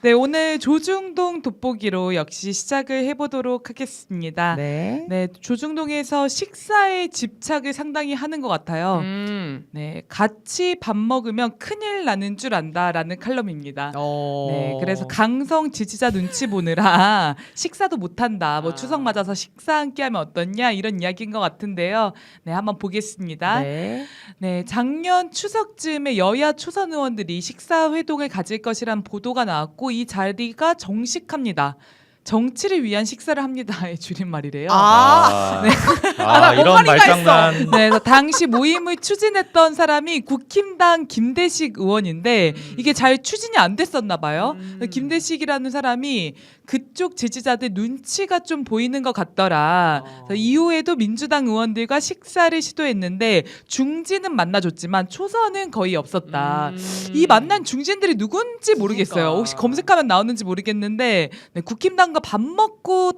네, 오늘 조중동 돋보기로 역시 시작을 해보도록 하겠습니다. 네. 네, 조중동에서 식사에 집착을 상당히 하는 것 같아요. 네, 같이 밥 먹으면 큰일 나는 줄 안다라는 칼럼입니다. 네, 그래서 강성 지지자 눈치 보느라 식사도 못한다. 뭐 추석 맞아서 식사 함께하면 어떻냐 이런 이야기인 것 같은데요. 네, 한번 보겠습니다. 네. 네, 작년 추석쯤에 여야 초선 의원들이 식사 회동을 가질 것이란 보도가 나왔고 이 자리가 정식합니다. 정치를 위한 식사를 합니다의 줄임말이래요. 이런 말장난. 네, 그래서 당시 모임을 추진했던 사람이 국힘당 김대식 의원인데 이게 잘 추진이 안 됐었나 봐요. 김대식이라는 사람이 그쪽 지지자들 눈치가 좀 보이는 것 같더라. 그래서 이후에도 민주당 의원들과 식사를 시도했는데 중진은 만나줬지만 초선은 거의 없었다. 이 만난 중진들이 누군지 모르겠어요. 혹시 검색하면 나오는지 모르겠는데 네, 국힘당과 밥 먹고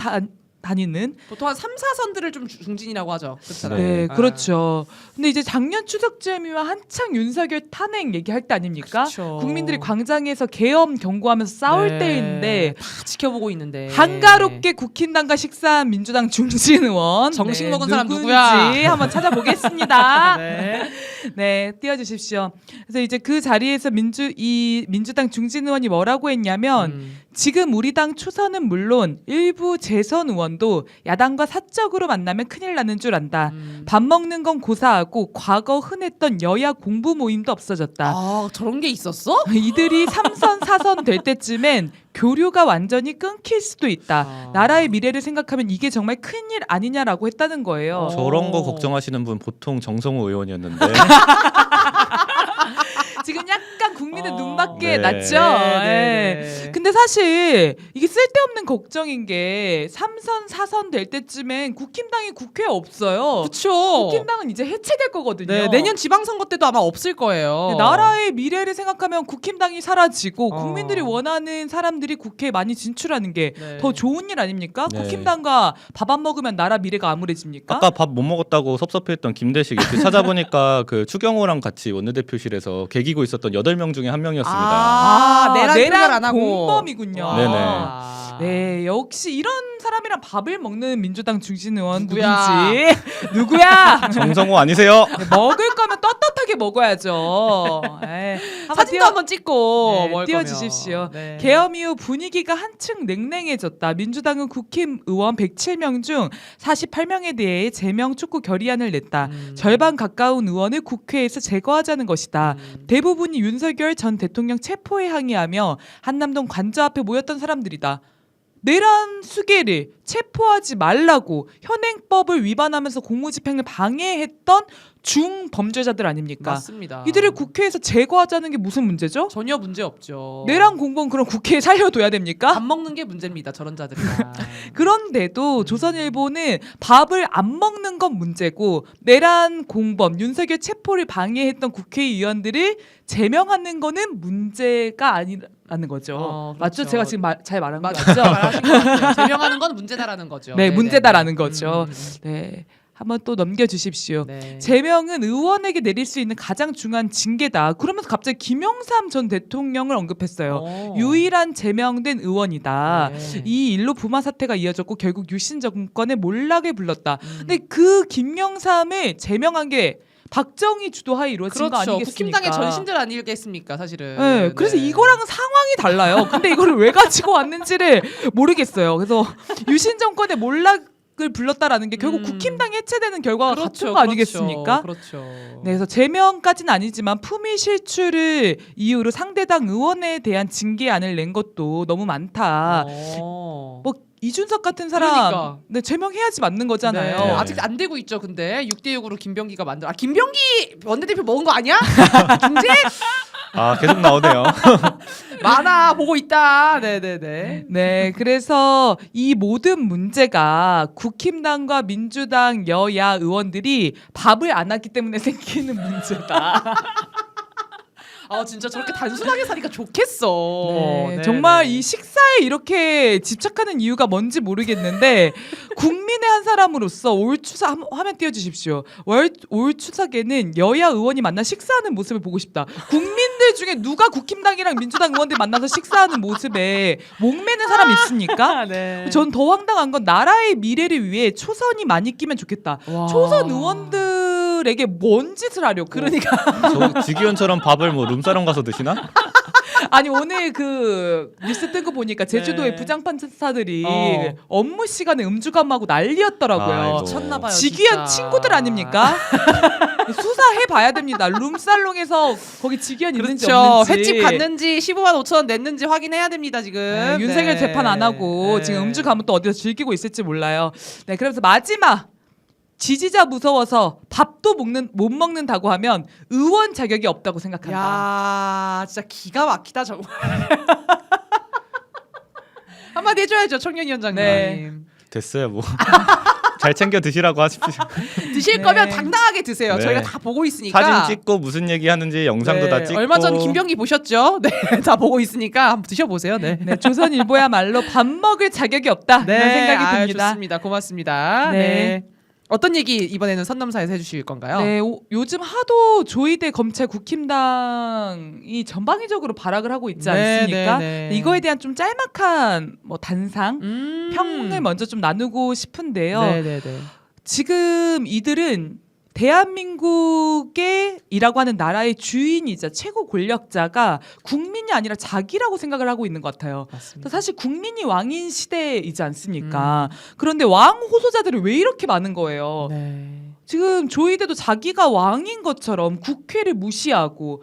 다니는 보통 한 3, 4선들을 좀 중진이라고 하죠. 그렇잖아요. 네, 그렇죠. 근데 이제 작년 추석쯤이면 한창 윤석열 탄핵 얘기할 때 아닙니까? 그쵸. 국민들이 광장에서 계엄 경고하면서 싸울 때인데 다 지켜보고 있는데 한가롭게 국힘당과 식사한 민주당 중진 의원 정식 네, 먹은 사람 누군지 누구야? 한번 찾아보겠습니다. 네. 네, 띄워주십시오. 그래서 이제 그 자리에서 민주당 중진 의원이 뭐라고 했냐면 지금 우리 당 초선은 물론 일부 재선 의원도 야당과 사적으로 만나면 큰일 나는 줄 안다. 밥 먹는 건 고사하고 과거 흔했던 여야 공부 모임도 없어졌다. 저런 게 있었어? 이들이 3선 4선 될 때쯤엔 교류가 완전히 끊길 수도 있다. 나라의 미래를 생각하면 이게 정말 큰일 아니냐라고 했다는 거예요. 저런 거 걱정하시는 분 보통 정성호 의원이었는데. 지금 약간 국민의 눈밖에 네. 났죠. 네. 근데 사실 이게 쓸데없는 걱정인 게 3선 4선 될 때쯤엔 국힘당이 국회에 없어요. 그렇죠. 국힘당은 이제 해체될 거거든요. 네, 내년 지방선거 때도 아마 없을 거예요. 나라의 미래를 생각하면 국힘당이 사라지고 어. 국민들이 원하는 사람들이 국회에 많이 진출하는 게 더 네. 좋은 일 아닙니까? 네. 국힘당과 밥 안 먹으면 나라 미래가 암울해집니까? 아까 밥 못 먹었다고 섭섭해했던 김대식 이렇게 찾아보니까 그 추경호랑 같이 원내대표실에서 개기고 있었던 8명 중에 한 명이었습니다. 내란 안 하고. 공범이군요. 네네. 네, 역시 이런 사람이랑 밥을 먹는 민주당 중진 의원 누구야? 누군지 누구야? 정성호 아니세요? 네, 먹을 거면 떳떳하게 먹어야죠. 에이, 사진도 한번 찍고 먹을 띄워주십시오. 거면. 네. 계엄 이후 분위기가 한층 냉랭해졌다. 민주당은 국힘 의원 107명 중 48명에 대해 제명 촉구 결의안을 냈다. 절반 가까운 의원을 국회에서 제거하자는 것이다. 대부분이 윤석열 전 대통령 체포에 항의하며 한남동 관저 앞에 모였던 사람들이다. 내란 수계를 체포하지 말라고 현행법을 위반하면서 공무집행을 방해했던 중범죄자들 아닙니까? 맞습니다. 이들을 국회에서 제거하자는 게 무슨 문제죠? 전혀 문제 없죠. 내란 공범 그럼 국회에 살려둬야 됩니까? 밥 먹는 게 문제입니다. 저런 자들이랑. 그런데도 조선일보는 밥을 안 먹는 건 문제고 내란 공범 윤석열 체포를 방해했던 국회의원들을 제명하는 거는 문제가 아니라는 거죠. 맞죠? 그렇죠. 제가 지금 잘 말한 거 맞죠? 맞죠? 말하신 거 같아요. 제명하는 건 문제다라는 거죠. 네, 네네네. 문제다라는 거죠. 네, 한번 또 넘겨주십시오. 네. 제명은 의원에게 내릴 수 있는 가장 중요한 징계다. 그러면서 갑자기 김영삼 전 대통령을 언급했어요. 유일한 제명된 의원이다. 네. 이 일로 부마 사태가 이어졌고 결국 유신 정권의 몰락에 불렀다. 근데 그 김영삼을 제명한 게 박정희 주도하에 이루어진 거 그렇죠. 아니겠습니까? 국힘당의 전신들 아니겠습니까, 사실은. 네, 그래서 네. 이거랑은 상황이 달라요. 근데 이거를 왜 가지고 왔는지를 모르겠어요. 그래서 유신 정권의 몰락을 불렀다라는 게 결국 국힘당이 해체되는 결과가 같은 거 아니겠습니까? 그렇죠. 네, 그래서 제명까지는 아니지만 품위 실추를 이유로 상대당 의원에 대한 징계안을 낸 것도 너무 많다. 뭐 이준석 같은 사람 그러니까. 네, 제명해야지 맞는 거잖아요. 네. 아직 안 되고 있죠. 근데 6대6으로 김병기가 김병기 원내대표 먹은 거 아니야? 김제 계속 나오네요. 많아 보고 있다. 네네네. 네, 그래서 이 모든 문제가 국힘당과 민주당 여야 의원들이 밥을 안 하기 때문에 생기는 문제다. 진짜 저렇게 단순하게 사니까 좋겠어. 네, 네, 정말 네. 이 식사에 이렇게 집착하는 이유가 뭔지 모르겠는데 국민의 한 한 사람으로서 올 추석 화면 띄워주십시오. 올 추석에는 여야 의원이 만나 식사하는 모습을 보고 싶다. 국민들 중에 누가 국힘당이랑 민주당 의원들 만나서 식사하는 모습에 목매는 사람 있습니까? 네. 전 더 황당한 건 나라의 미래를 위해 초선이 많이 끼면 좋겠다. 와. 초선 의원들에게 뭔 짓을 하려고? 그러니까 저 지기현처럼 밥을 뭐 룸사롱 가서 드시나? 아니 오늘 그 뉴스 뜬 거 보니까 제주도의 네. 부장판사들이 업무 시간에 음주감하고 난리였더라고요. 아이고. 미쳤나봐요. 지귀한 친구들 아닙니까? 수사해 봐야 됩니다. 룸살롱에서 거기 지귀한 있는지 그렇죠. 없는지. 횟집 갔는지 15만 5천 원 냈는지 확인해야 됩니다 지금. 네, 윤석열 재판 안 하고 네. 지금 음주 가면 또 어디서 즐기고 있을지 몰라요. 네, 그래서 마지막 지지자 무서워서 밥도 못 먹는다고 하면 의원 자격이 없다고 생각한다. 야, 진짜 기가 막히다 정말. 한마디 해줘야죠 청년위원장님. 네. 됐어요 뭐. 잘 챙겨 드시라고 하십시오. 드실 네. 거면 당당하게 드세요. 네. 저희가 다 보고 있으니까. 사진 찍고 무슨 얘기 하는지 영상도 네, 다 찍고. 얼마 전 김병기 보셨죠? 네, 다 보고 있으니까 한번 드셔보세요. 네. 네, 조선일보야말로 밥 먹을 자격이 없다 이런 생각이 듭니다. 좋습니다. 고맙습니다. 네. 네. 어떤 얘기 이번에는 선넘사에서 해주실 건가요? 네, 요즘 하도 조이대 검찰 국힘당이 전방위적으로 발악을 하고 있지 네, 않습니까? 네, 네. 이거에 대한 좀 짤막한 뭐 단상, 평을 먼저 좀 나누고 싶은데요. 네네네. 지금 이들은 대한민국의 이라고 하는 나라의 주인이자 최고 권력자가 국민이 아니라 자기라고 생각을 하고 있는 것 같아요. 맞습니다. 사실 국민이 왕인 시대이지 않습니까? 그런데 왕 호소자들이 왜 이렇게 많은 거예요? 네. 지금 조이대도 자기가 왕인 것처럼 국회를 무시하고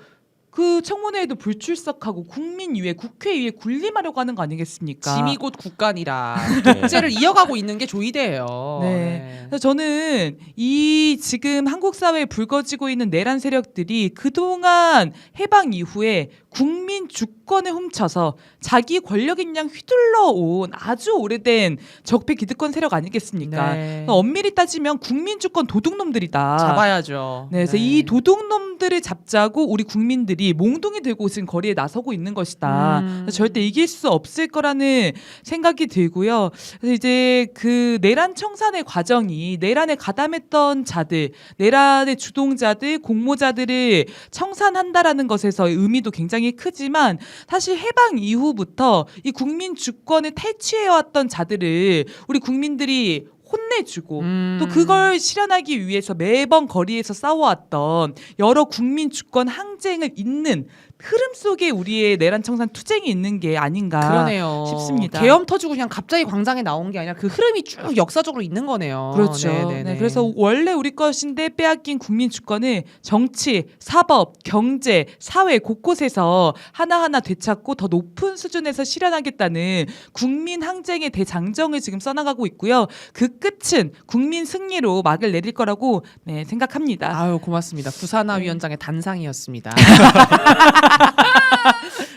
그 청문회에도 불출석하고 국민 위에 국회 위에 군림하려고 하는 거 아니겠습니까? 짐이 곧 국간이라 네. 독재를 이어가고 있는 게 조이대예요. 네. 그래서 저는 이 지금 한국 사회에 불거지고 있는 내란 세력들이 그동안 해방 이후에 국민 주권을 훔쳐서 자기 권력인 양 휘둘러 온 아주 오래된 적폐 기득권 세력 아니겠습니까? 네. 엄밀히 따지면 국민 주권 도둑놈들이다. 잡아야죠. 네, 그래서 이 도둑놈들을 잡자고 우리 국민들이 몽둥이 들고 지금 거리에 나서고 있는 것이다. 그래서 절대 이길 수 없을 거라는 생각이 들고요. 그래서 이제 그 내란 청산의 과정이 내란에 가담했던 자들, 내란의 주동자들, 공모자들을 청산한다라는 것에서의 의미도 굉장히 크지만 사실 해방 이후부터 이 국민 주권을 탈취해왔던 자들을 우리 국민들이 혼내주고 또 그걸 실현하기 위해서 매번 거리에서 싸워왔던 여러 국민 주권 항쟁을 잇는 흐름 속에 우리의 내란 청산 투쟁이 있는 게 아닌가 그러네요. 싶습니다. 계엄 터지고 그냥 갑자기 광장에 나온 게 아니라 그 흐름이 쭉 역사적으로 있는 거네요. 그렇죠. 네네네. 네, 그래서 원래 우리 것인데 빼앗긴 국민 주권을 정치, 사법, 경제, 사회 곳곳에서 하나하나 되찾고 더 높은 수준에서 실현하겠다는 국민 항쟁의 대장정을 지금 써나가고 있고요. 그 끝은 국민 승리로 막을 내릴 거라고 네, 생각합니다. 아유 고맙습니다. 구산화 위원장의 단상이었습니다.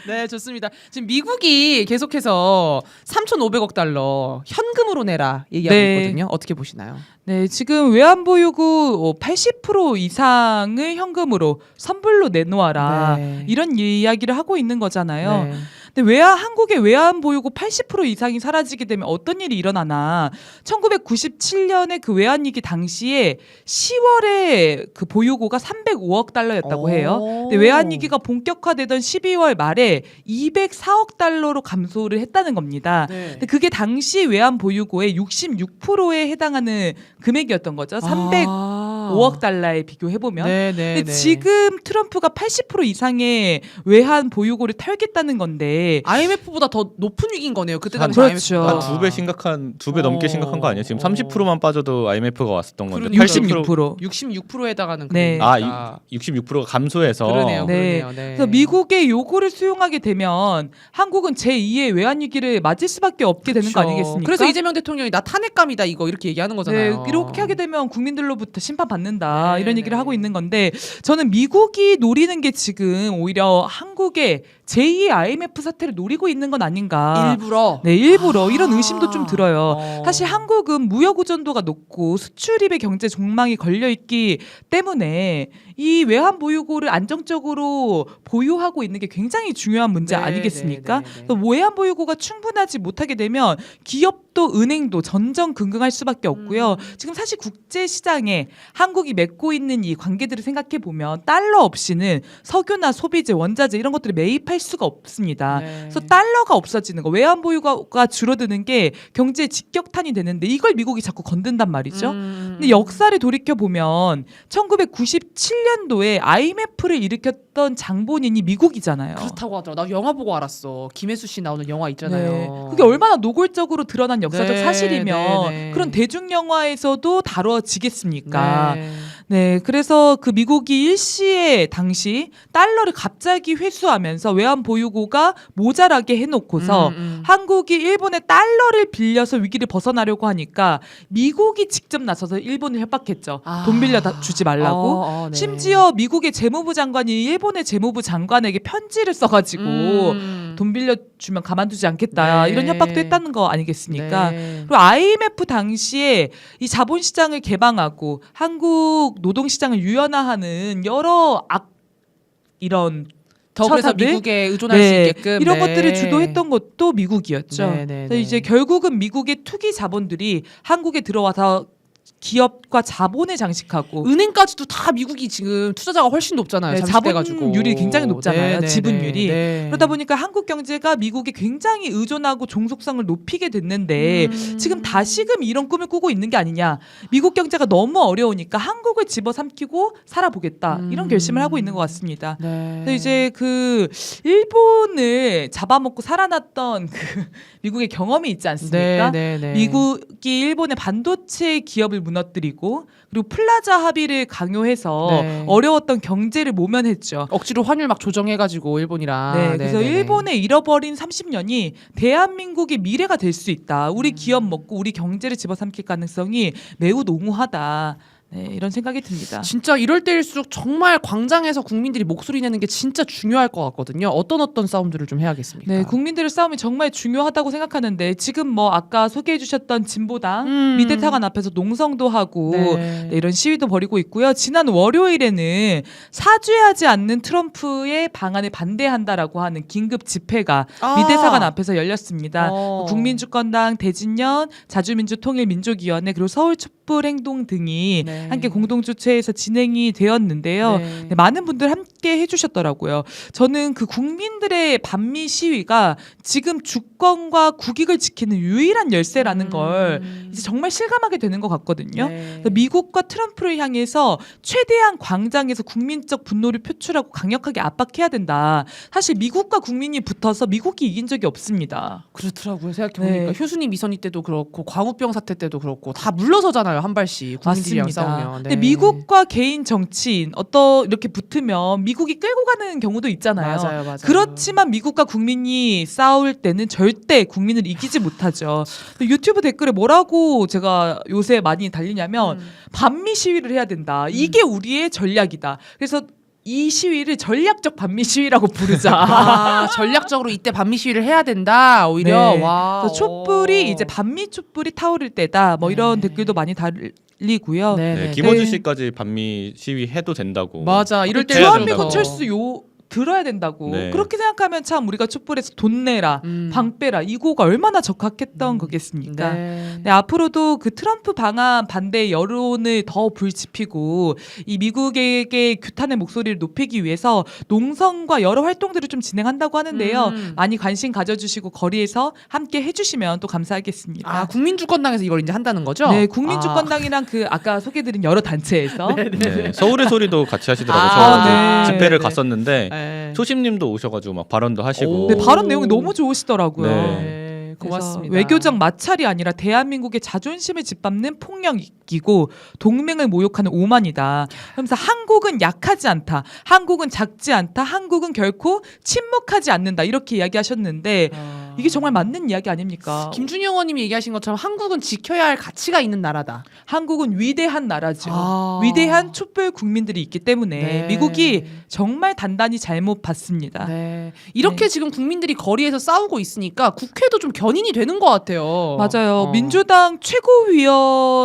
네 좋습니다. 지금 미국이 계속해서 3,500억 달러 현금으로 내라 얘기하고 네. 있거든요. 어떻게 보시나요? 네, 지금 외환보유고 80% 이상을 현금으로 선불로 내놓아라 네. 이런 이야기를 하고 있는 거잖아요. 네. 근데 한국의 외환보유고 80% 이상이 사라지게 되면 어떤 일이 일어나나 1997년에 그 외환위기 당시에 10월에 그 보유고가 305억 달러였다고 해요. 근데 외환위기가 본격화되던 12월 말에 204억 달러로 감소를 했다는 겁니다. 네. 근데 그게 당시 외환 보유고의 66%에 해당하는 금액이었던 거죠. 305억 달러에 비교해 보면. 네네. 근데 지금 트럼프가 80% 이상의 외환 보유고를 털겠다는 건데. IMF보다 더 높은 위기인 거네요. 그때 한- 당시 그렇죠. IMF가. 한 2배 넘게 심각한 거 아니에요? 지금 30%만 빠져도 IMF가 왔었던 건데 그러니까요. 66%. 66%에 해당하는 네. 금액이니까. 66%가 감소해서 그러네요. 네. 그러네요. 네. 그래서 미국의 요구를 수용하게 되면 한국은 제2의 외환 위기를 맞을 수밖에 없게 되는 거 그렇죠. 아니겠습니까? 그래서 이재명 대통령이 나 탄핵감이다 이거 이렇게 얘기하는 네, 거잖아요. 이렇게 하게 되면 국민들로부터 심판받는다 네, 이런 얘기를 네. 하고 있는 건데 저는 미국이 노리는 게 지금 오히려 한국의 제2의 IMF 사태를 노리고 있는 건 아닌가. 일부러. 네, 일부러 이런 의심도 좀 들어요. 어. 사실 한국은 무역 의존도가 높고 수출입의 경제 종망이 걸려 있기 때문에 이 외환 보유고를 안정적으로 보유하고 있는 게 굉장히 중요한 문제 네, 아니겠습니까? 네, 네, 네. 또 외환 보유고가 충분하지 못하게 되면 기업도 은행도 전전긍긍할 수밖에 없고요. 지금 사실 국제 시장에 한국이 맺고 있는 이 관계들을 생각해 보면 달러 없이는 석유나 소비재, 원자재 이런 것들을 매입할 수가 없습니다. 네. 그래서 달러가 없어지는 거, 외환 보유고가 줄어드는 게 경제에 직격탄이 되는데 이걸 미국이 자꾸 건든단 말이죠. 근데 역사를 돌이켜 보면 1997년도에 IMF를 일으켰던 장본인이 미국이잖아요. 그렇다고 하더라. 나 영화 보고 알았어. 김혜수 씨 나오는 영화 있잖아요. 네. 그게 얼마나 노골적으로 드러난 역사적 네, 사실이면 네, 네. 그런 대중 영화에서도 다뤄지겠습니까? 네. 네, 그래서 그 미국이 일시에 당시 달러를 갑자기 회수하면서 외환 보유고가 모자라게 해놓고서 한국이 일본의 달러를 빌려서 위기를 벗어나려고 하니까 미국이 직접 나서서 일본을 협박했죠. 아. 돈 빌려 주지 말라고. 네. 심지어 미국의 재무부 장관이 일본의 재무부 장관에게 편지를 써가지고 돈 빌려주면 가만두지 않겠다 네. 이런 협박도 했다는 거 아니겠습니까? 네. 그리고 IMF 당시에 이 자본시장을 개방하고 한국 노동시장을 유연화하는 여러 이런 더 그래서 처사들? 미국에 의존할 수 있게끔 이런 네. 것들을 주도했던 것도 미국이었죠. 네, 네, 그래서 네. 이제 결국은 미국의 투기 자본들이 한국에 들어와서 기업과 자본을 장식하고 은행까지도 다 미국이 지금 투자자가 훨씬 높잖아요. 네, 잠식돼가지고. 자본율이 굉장히 높잖아요. 네, 네, 지분율이. 네, 네. 그러다 보니까 한국 경제가 미국에 굉장히 의존하고 종속성을 높이게 됐는데 지금 다시금 이런 꿈을 꾸고 있는 게 아니냐. 미국 경제가 너무 어려우니까 한국을 집어삼키고 살아보겠다. 이런 결심을 하고 있는 것 같습니다. 네. 그래서 이제 그 일본을 잡아먹고 살아났던 그 미국의 경험이 있지 않습니까? 네, 네, 네. 미국이 일본의 반도체 기업을 무너뜨리고 그리고 플라자 합의를 강요해서 네. 어려웠던 경제를 모면했죠. 억지로 환율 막 조정해가지고 일본이랑. 네, 그래서 네, 네, 네. 일본의 잃어버린 30년이 대한민국의 미래가 될 수 있다. 우리 기업 먹고 우리 경제를 집어삼킬 가능성이 매우 농후하다. 네, 이런 생각이 듭니다. 진짜 이럴 때일수록 정말 광장에서 국민들이 목소리 내는 게 진짜 중요할 것 같거든요. 어떤 싸움들을 좀 해야겠습니까? 네, 국민들의 싸움이 정말 중요하다고 생각하는데 지금 뭐 아까 소개해 주셨던 진보당 미대타관 앞에서 농성도 하고 네. 네, 이런 시위도 벌이고 있고요. 지난 월요일에는 사죄하지 않는 트럼프의 방안에 반대한다라고 하는 긴급 집회가 미대사관 앞에서 열렸습니다. 국민주권당, 대진련, 자주민주통일민족위원회 그리고 서울촛불행동 등이 네. 함께 공동 주최해서 진행이 되었는데요. 네. 네, 많은 분들 함께 해주셨더라고요. 저는 그 국민들의 반미 시위가 지금 주권과 국익을 지키는 유일한 열쇠라는 걸 이제 정말 실감하게 되는 것 같거든요. 네. 그래서 미국과 트럼프를 향해서 최대한 광장에서 국민적 분노를 표출하고 강력하게 압박해야 된다. 사실 미국과 국민이 붙어서 미국이 이긴 적이 없습니다. 그렇더라고요. 생각해보니까 네. 효수님 이선희 때도 그렇고 광우병 사태 때도 그렇고 다 물러서잖아요. 한 발씩 국민들이랑 맞습니다. 싸우면. 근데 미국과 개인 정치인 이렇게 붙으면 미국이 끌고 가는 경우도 있잖아요. 맞아요. 그렇지만 미국과 국민이 싸울 때는 절대 국민을 이기지 못하죠. 유튜브 댓글에 뭐라고 제가 요새 많이 달리냐면 반미 시위를 해야 된다. 이게 우리의 전략이다. 그래서 이 시위를 전략적 반미 시위라고 부르자. 아, 전략적으로 이때 반미 시위를 해야 된다. 오히려 네. 와. 그래서 촛불이 이제 반미 촛불이 타오를 때다. 뭐 이런 네. 댓글도 많이 달리고요. 네, 김어준 씨까지 반미 시위 해도 된다고. 맞아. 이럴 때 해야 주한미 된다고. 검철수 들어야 된다고. 네. 그렇게 생각하면 참 우리가 촛불에서 돈 내라, 방 빼라 이거가 얼마나 적합했던 거겠습니까? 네. 네, 앞으로도 그 트럼프 방안 반대 여론을 더 불지피고 이 미국에게 규탄의 목소리를 높이기 위해서 농성과 여러 활동들을 좀 진행한다고 하는데요. 많이 관심 가져주시고 거리에서 함께 해주시면 또 감사하겠습니다. 아, 국민주권당에서 이걸 이제 한다는 거죠? 네, 국민주권당이랑 그 아까 소개드린 여러 단체에서 네, 서울의 소리도 같이 하시더라고요. 아, 저 네. 집회를 갔었는데 네. 초심님도 오셔가지고 막 발언도 하시고. 네, 발언 내용이 너무 좋으시더라고요. 네. 그래서 고맙습니다. 외교적 마찰이 아니라 대한민국의 자존심을 짓밟는 폭력이고 동맹을 모욕하는 오만이다. 그러면서 한국은 약하지 않다. 한국은 작지 않다. 한국은 결코 침묵하지 않는다. 이렇게 이야기하셨는데 이게 정말 맞는 이야기 아닙니까? 김준희 의원님이 얘기하신 것처럼 한국은 지켜야 할 가치가 있는 나라다. 한국은 위대한 나라죠. 아. 위대한 촛불 국민들이 있기 때문에 네. 미국이 정말 단단히 잘못 봤습니다. 네. 이렇게 네. 지금 국민들이 거리에서 싸우고 있으니까 국회도 좀 견인이 되는 것 같아요. 맞아요. 어. 민주당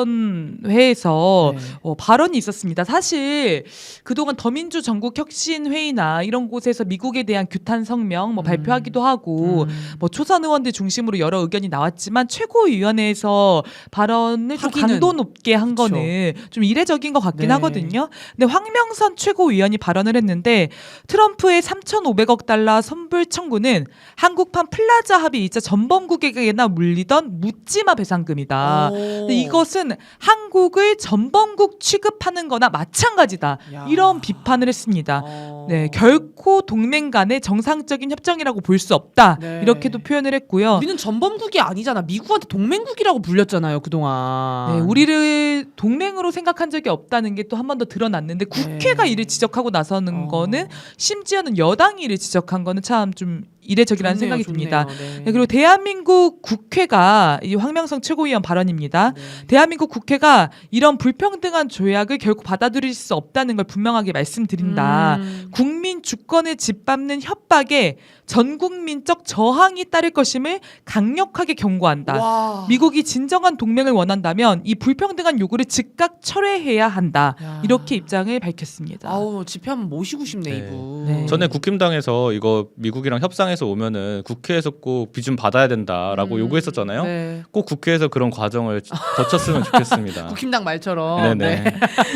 최고위원회에서 네. 발언이 있었습니다. 사실 그동안 더민주 전국혁신회의나 이런 곳에서 미국에 대한 규탄 성명 발표하기도 하고 초선 의원들 중심으로 여러 의견이 나왔지만 최고위원회에서 발언을 좀 하기는. 강도 높게 한 그쵸. 거는 좀 이례적인 것 같긴 네. 하거든요. 근데 황명선 최고위원이 발언을 했는데 트럼프의 3,500억 달러 선불 청구는 한국판 플라자 합의이자 전범국에게나 물리던 묻지마 배상금이다. 근데 이것은 한국을 전범국 취급하는 거나 마찬가지다. 야. 이런 비판을 했습니다. 어. 네, 결코 동맹 간의 정상적인 협정이라고 볼 수 없다. 네. 이렇게도 표현을 했고요. 우리는 전범국이 아니잖아. 미국한테 동맹국이라고 불렸잖아요, 그동안. 네, 우리를 동맹으로 생각한 적이 없다는 게 또 한 번 더 드러났는데 국회가 네. 이를 지적하고 나서는 어. 거는 심지어는 여당이 이를 지적한 거는 참 좀 이례적이라는 좋네요, 생각이 듭니다. 좋네요. 네, 그리고 대한민국 국회가 이 황명성 최고위원 발언입니다. 네. 대한민국 국회가 이런 불평등한 조약을 결코 받아들일 수 없다는 걸 분명하게 말씀드린다. 국민 주권을 짓밟는 협박에 전국민적 저항이 따를 것임을 강력하게 경고한다. 와. 미국이 진정한 동맹을 원한다면 이 불평등한 요구를 즉각 철회해야 한다. 야. 이렇게 입장을 밝혔습니다. 아우 집회 한번 모시고 싶네 네. 이분. 네. 전에 국힘당에서 이거 미국이랑 협상해서 오면은 국회에서 꼭 비준 받아야 된다라고 요구했었잖아요. 네. 꼭 국회에서 그런 과정을 거쳤으면 좋겠습니다. 국힘당 말처럼. 네네.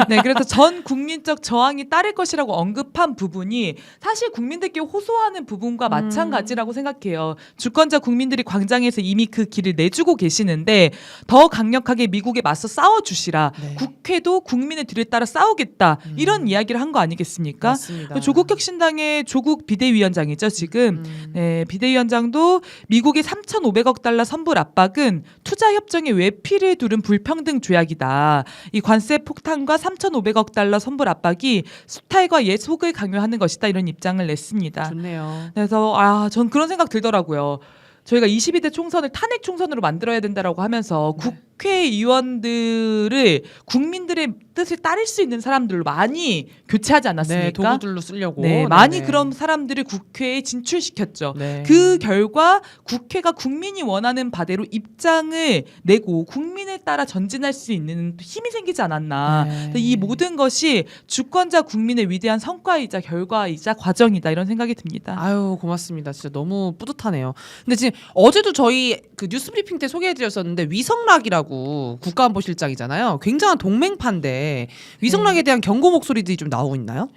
네, 그래서 전 국민적 저항이 따를 것이라고 언급한 부분이 사실 국민들께 호소하는 부분과 마찬가지라고 생각해요. 주권자 국민들이 광장에서 이미 그 길을 내주고 계시는데 더 강력하게 미국에 맞서 싸워주시라. 네. 국회도 국민의 뒤를 따라 싸우겠다. 이런 이야기를 한 거 아니겠습니까? 맞습니다. 조국혁신당의 조국 비대위원장이죠, 지금. 네, 비대위원장도 미국의 3,500억 달러 선불 압박은 투자 협정의 외피를 두른 불평등 조약이다. 이 관세 폭탄과 3,500억 달러 선불 압박이 수탈과 예속을 강요하는 것이다. 이런 입장을 냈습니다. 좋네요. 그래서 전 그런 생각 들더라고요. 저희가 22대 총선을 탄핵 총선으로 만들어야 된다라고 하면서 국회의원들을 국민들의 뜻을 따를 수 있는 사람들로 많이 교체하지 네, 않았습니까? 도구들로 쓰려고. 네, 많이 네네. 그런 사람들을 국회에 진출시켰죠. 네. 그 결과 국회가 국민이 원하는 바대로 입장을 내고 국민을 따라 전진할 수 있는 힘이 생기지 않았나. 네. 이 모든 것이 주권자 국민의 위대한 성과이자 결과이자 과정이다 이런 생각이 듭니다. 아유 고맙습니다. 진짜 너무 뿌듯하네요. 근데 지금 어제도 저희 그 뉴스브리핑 때 소개해드렸었는데 위성락이라고 국가안보실장이잖아요. 굉장한 동맹파인데 위성락에 대한 경고 목소리들이 좀 나오고 있나요?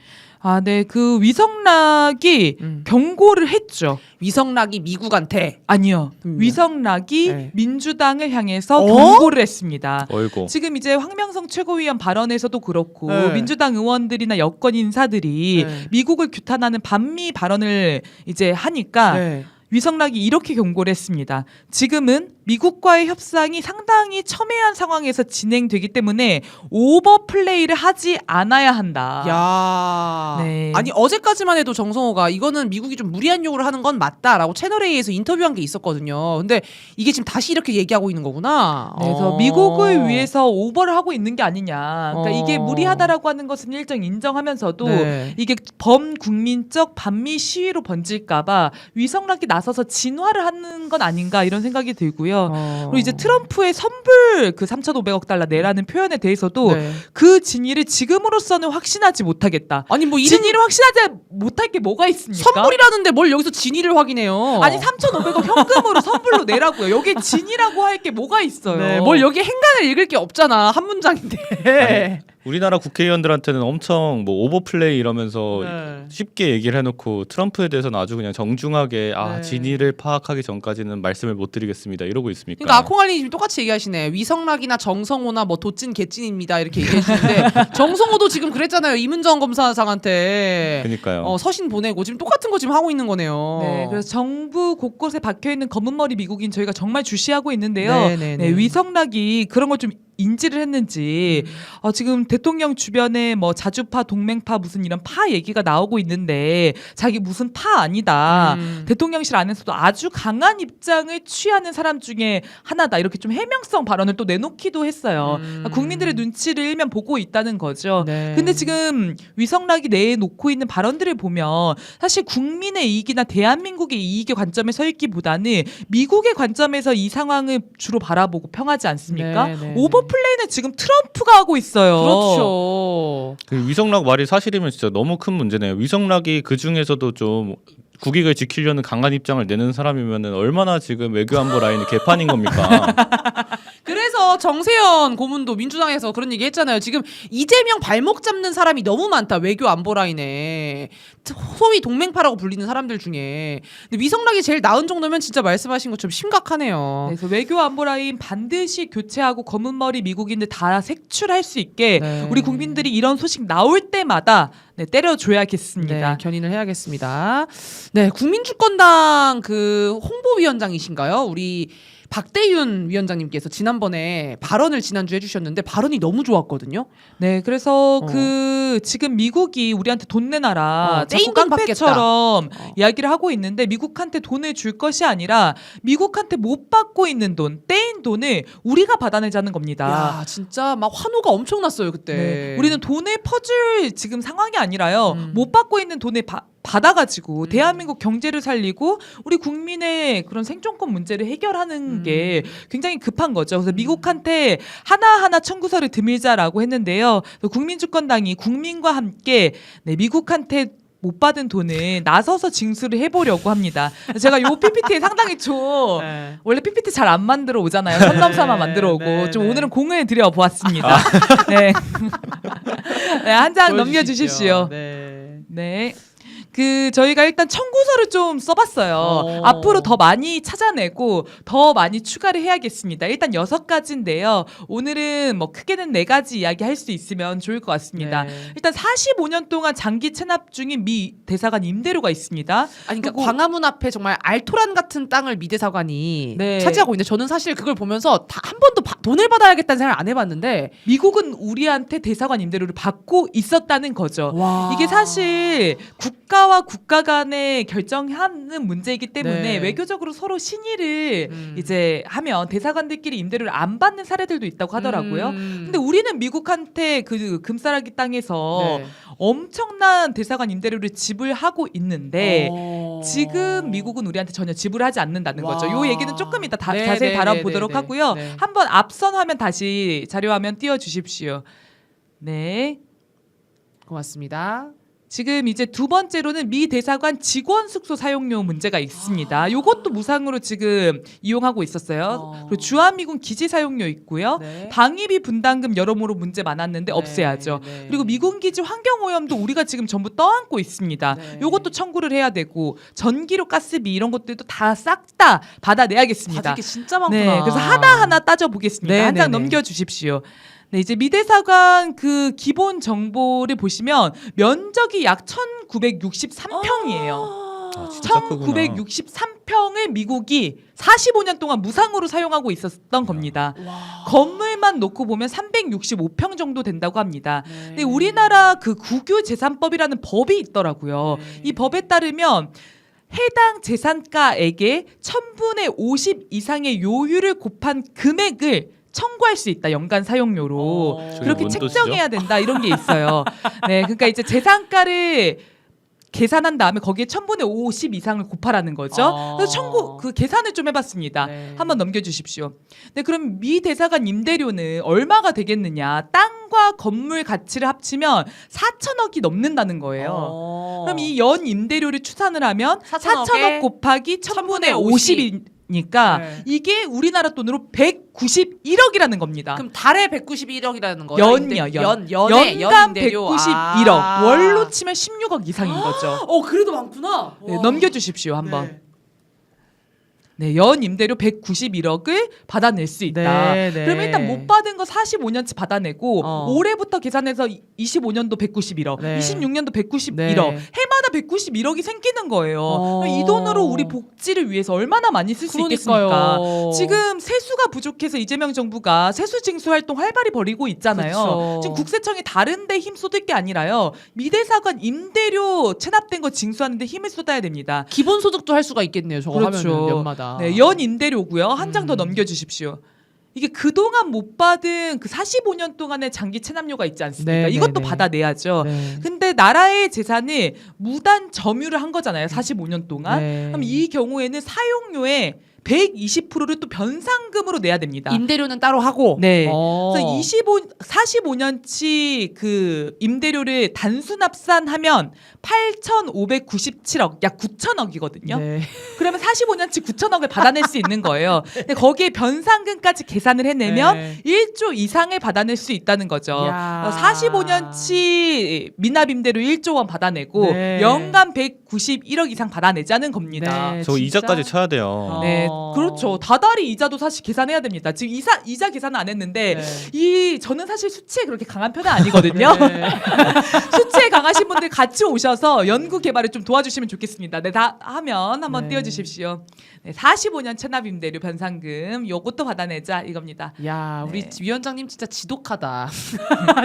네, 그 위성락이 경고를 했죠. 위성락이 미국한테 아니요, 그럼요. 위성락이 네. 민주당을 향해서 어? 경고를 했습니다. 어이고. 지금 이제 황명성 최고위원 발언에서도 그렇고 네. 민주당 의원들이나 여권 인사들이 네. 미국을 규탄하는 반미 발언을 이제 하니까 네. 위성락이 이렇게 경고를 했습니다. 지금은 미국과의 협상이 상당히 첨예한 상황에서 진행되기 때문에 오버플레이를 하지 않아야 한다. 야. 네. 아니 어제까지만 해도 정성호가 이거는 미국이 좀 무리한 요구를 하는 건 맞다라고 채널 A에서 인터뷰한 게 있었거든요. 근데 이게 지금 다시 이렇게 얘기하고 있는 거구나. 그래서 미국을 위해서 오버를 하고 있는 게 아니냐. 그러니까 이게 어. 무리하다라고 하는 것은 일정 인정하면서도 네. 이게 범국민적 반미 시위로 번질까봐 위성락이 나서서 진화를 하는 건 아닌가 이런 생각이 들고요. 그리고 이제 트럼프의 선불 그 3,500억 달러 내라는 표현에 대해서도 네. 그 진위를 지금으로서는 확신하지 못하겠다. 아니 뭐 이름 진위를 확신하지 못할 게 뭐가 있습니까? 선불이라는데 뭘 여기서 진위를 확인해요? 아니 3,500억 현금으로 선불로 내라고요. 여기에 진이라고 할 게 뭐가 있어요? 네, 뭘 여기 행간을 읽을 게 없잖아. 한 문장인데. 우리나라 국회의원들한테는 엄청 뭐 오버플레이 이러면서 네. 쉽게 얘기를 해놓고 트럼프에 대해서는 아주 그냥 정중하게 네. 진위를 파악하기 전까지는 말씀을 못 드리겠습니다. 이러고 있습니까? 그러니까 아콩알리님 지금 똑같이 얘기하시네. 위성락이나 정성호나 뭐 도찐 개찐입니다 이렇게 얘기해주는데 정성호도 지금 그랬잖아요. 이문정 검사장한테 그러니까요. 서신 보내고 지금 똑같은 거 지금 하고 있는 거네요. 네, 그래서 정부 곳곳에 박혀 있는 검은 머리 미국인 저희가 정말 주시하고 있는데요. 네, 네, 네. 위성락이 그런 걸 좀 인지를 했는지 지금 대통령 주변에 뭐 자주파, 동맹파 무슨 이런 파 얘기가 나오고 있는데 자기 무슨 파 아니다. 대통령실 안에서도 아주 강한 입장을 취하는 사람 중에 하나다. 이렇게 좀 해명성 발언을 또 내놓기도 했어요. 국민들의 눈치를 일면 보고 있다는 거죠. 네. 근데 지금 위성락이 내놓고 있는 발언들을 보면 사실 국민의 이익이나 대한민국의 이익의 관점에 서 있기보다는 미국의 관점에서 이 상황을 주로 바라보고 평하지 않습니까? 네, 네, 오버플레이는 지금 트럼프가 하고 있어요. 그렇죠. 그 위성락 말이 사실이면 진짜 너무 큰 문제네요. 위성락이 그 중에서도 좀 국익을 지키려는 강한 입장을 내는 사람이면은 얼마나 지금 외교안보 라인이 개판인 겁니까? 그래서 정세현 고문도 민주당에서 그런 얘기 했잖아요. 지금 이재명 발목 잡는 사람이 너무 많다. 외교 안보 라인에. 소위 동맹파라고 불리는 사람들 중에. 근데 위성락이 제일 나은 정도면 진짜 말씀하신 것처럼 심각하네요. 그래서 외교 안보 라인 반드시 교체하고 검은 머리 미국인들 다 색출할 수 있게 네. 우리 국민들이 이런 소식 나올 때마다 때려줘야겠습니다. 네, 견인을 해야겠습니다. 네, 국민주권당 그 홍보위원장이신가요? 우리 박대윤 위원장님께서 지난번에 발언을 지난주에 해주셨는데 발언이 너무 좋았거든요. 네, 그래서 그 지금 미국이 우리한테 돈 내놔라 자꾸 떼인 돈 깡패처럼 이야기를 하고 있는데 미국한테 돈을 줄 것이 아니라 미국한테 못 받고 있는 돈, 떼인 돈을 우리가 받아내자는 겁니다. 야, 진짜 막 환호가 엄청났어요 그때. 네, 우리는 돈을 퍼줄 지금 상황이 아니라요. 못 받고 있는 돈을 받아가지고 대한민국 경제를 살리고 우리 국민의 그런 생존권 문제를 해결하는 게 굉장히 급한 거죠. 그래서 미국한테 하나하나 청구서를 드밀자라고 했는데요. 국민주권당이 국민과 함께 미국한테 못 받은 돈을 나서서 징수를 해보려고 합니다. 제가 요 PPT에 상당히 좀 네. 원래 PPT 잘 안 만들어 오잖아요. 선넘사만 만들어 오고 네, 좀 네. 오늘은 공을 들여 보았습니다. 네. 네, 한 장 넘겨주십시오. 네. 네. 저희가 일단 청구서를 좀 써봤어요. 앞으로 더 많이 찾아내고 더 많이 추가를 해야겠습니다. 일단 6가지인데요. 오늘은 뭐 크게는 4가지 이야기 할 수 있으면 좋을 것 같습니다. 네. 일단 45년 동안 장기 체납 중인 미 대사관 임대료가 있습니다. 아니, 그러니까 그리고 광화문 앞에 정말 알토란 같은 땅을 미 대사관이 네. 차지하고 있는데 저는 사실 그걸 보면서 한 번도 돈을 받아야겠다는 생각을 안 해봤는데 미국은 우리한테 대사관 임대료를 받고 있었다는 거죠. 와. 이게 사실 국가와 국가 간에 결정하는 문제이기 때문에 네. 외교적으로 서로 신의를 이제 하면 대사관들끼리 임대료를 안 받는 사례들도 있다고 하더라고요. 근데 우리는 미국한테 그 금싸라기 땅에서 네. 엄청난 대사관 임대료를 지불하고 있는데 지금 미 미국은 우리한테 전혀 지불하지 않는다는 와. 거죠. 요 얘기는 조금 이따 네, 자세히 네, 다뤄보도록 네, 네, 하고요. 네. 한번 앞선 화면 다시 자료 화면 띄워주십시오. 네. 고맙습니다. 지금 이제 두 번째로는 미 대사관 직원 숙소 사용료 문제가 있습니다. 이것도 무상으로 지금 이용하고 있었어요. 그리고 주한미군 기지 사용료 있고요. 네. 방위비 분담금 여러모로 문제 많았는데 없애야죠. 네. 그리고 미군 기지 환경 오염도 우리가 지금 전부 떠안고 있습니다. 네. 이것도 청구를 해야 되고 전기료, 가스비 이런 것들도 다 싹 다 받아내야겠습니다. 받을 게 진짜 많구나. 네, 그래서 하나하나 따져보겠습니다. 네, 한 장 네, 네. 넘겨주십시오. 네, 이제 미대사관 그 기본 정보를 보시면 면적이 약 1963평이에요. 아, 진짜 크구나. 1963평을 미국이 45년 동안 무상으로 사용하고 있었던 겁니다. 건물만 놓고 보면 365평 정도 된다고 합니다. 근데 우리나라 그 국유재산법이라는 법이 있더라고요. 이 법에 따르면 해당 재산가액의 1000분의 50 이상의 요율을 곱한 금액을 청구할 수 있다. 연간 사용료로. 그렇게 뭔 책정해야 된다. 이런 게 있어요. 네, 그러니까 이제 재산가를 계산한 다음에 거기에 1000분의 50 이상을 곱하라는 거죠. 그래서 그 계산을 좀 해봤습니다. 네. 한번 넘겨주십시오. 네, 그럼 미 대사관 임대료는 얼마가 되겠느냐? 땅과 건물 가치를 합치면 4천억이 넘는다는 거예요. 그럼 이 연 임대료를 추산을 하면 4천억 곱하기 1000분의 50이니까 네. 이게 우리나라 돈으로 191억이라는 겁니다. 그럼 달에 191억이라는 거예요? 연이요, 연간 임대료. 191억. 월로 치면 16억 이상인 거죠. 그래도 많구나. 네, 넘겨주십시오 한번. 네. 네, 연 임대료 191억을 받아낼 수 있다. 네, 네. 그러면 일단 못 받은 거 45년치 받아내고 어. 올해부터 계산해서 25년도 191억, 네. 26년도 191억, 네. 해마다 191억이 생기는 거예요. 어. 이 돈으로 우리 복지를 위해서 얼마나 많이 쓸 수 있겠습니까? 그러니까요. 지금 세수가 부족해서 이재명 정부가 세수 징수 활동 활발히 벌이고 있잖아요. 그렇죠. 지금 국세청이 다른 데 힘 쏟을 게 아니라요. 미대사관 임대료 체납된 거 징수하는 데 힘을 쏟아야 됩니다. 기본소득도 할 수가 있겠네요. 저거 그렇죠. 하면 연마다. 네, 연 임대료고요. 한 장 더 넘겨주십시오. 이게 그동안 못 받은 그 45년 동안의 장기 체납료가 있지 않습니까? 네, 이것도 네, 네. 받아내야죠. 네. 근데 나라의 재산을 무단 점유를 한 거잖아요. 45년 동안. 네. 그럼 이 경우에는 사용료의 120%를 또 변상금으로 내야 됩니다. 임대료는 따로 하고. 네. 어. 그래서 45년치 그 임대료를 단순 합산하면 8,597억, 약 9천억이거든요. 네. 그러면 45년치 9천억을 받아낼 수 있는 거예요. 근데 거기에 변상금까지 계산을 해내면 네. 1조 이상을 받아낼 수 있다는 거죠. 이야. 45년치 미납 임대료 1조 원 받아내고 네. 연간 191억 이상 받아내자는 겁니다. 네, 저 진짜? 이자까지 쳐야 돼요. 네, 어. 그렇죠. 다달이 이자도 사실 계산해야 됩니다. 지금 이자 계산은 안 했는데 네. 저는 사실 수치에 그렇게 강한 편은 아니거든요. 네. 수치에 강하신 분들 같이 오셔서 연구 개발을 좀 도와주시면 좋겠습니다. 네, 다 하면 한번 네. 띄워주십시오. 네, 45년 체납 임대료 변상금 요것도 받아내자 이겁니다. 야, 우리 네. 위원장님 진짜 지독하다.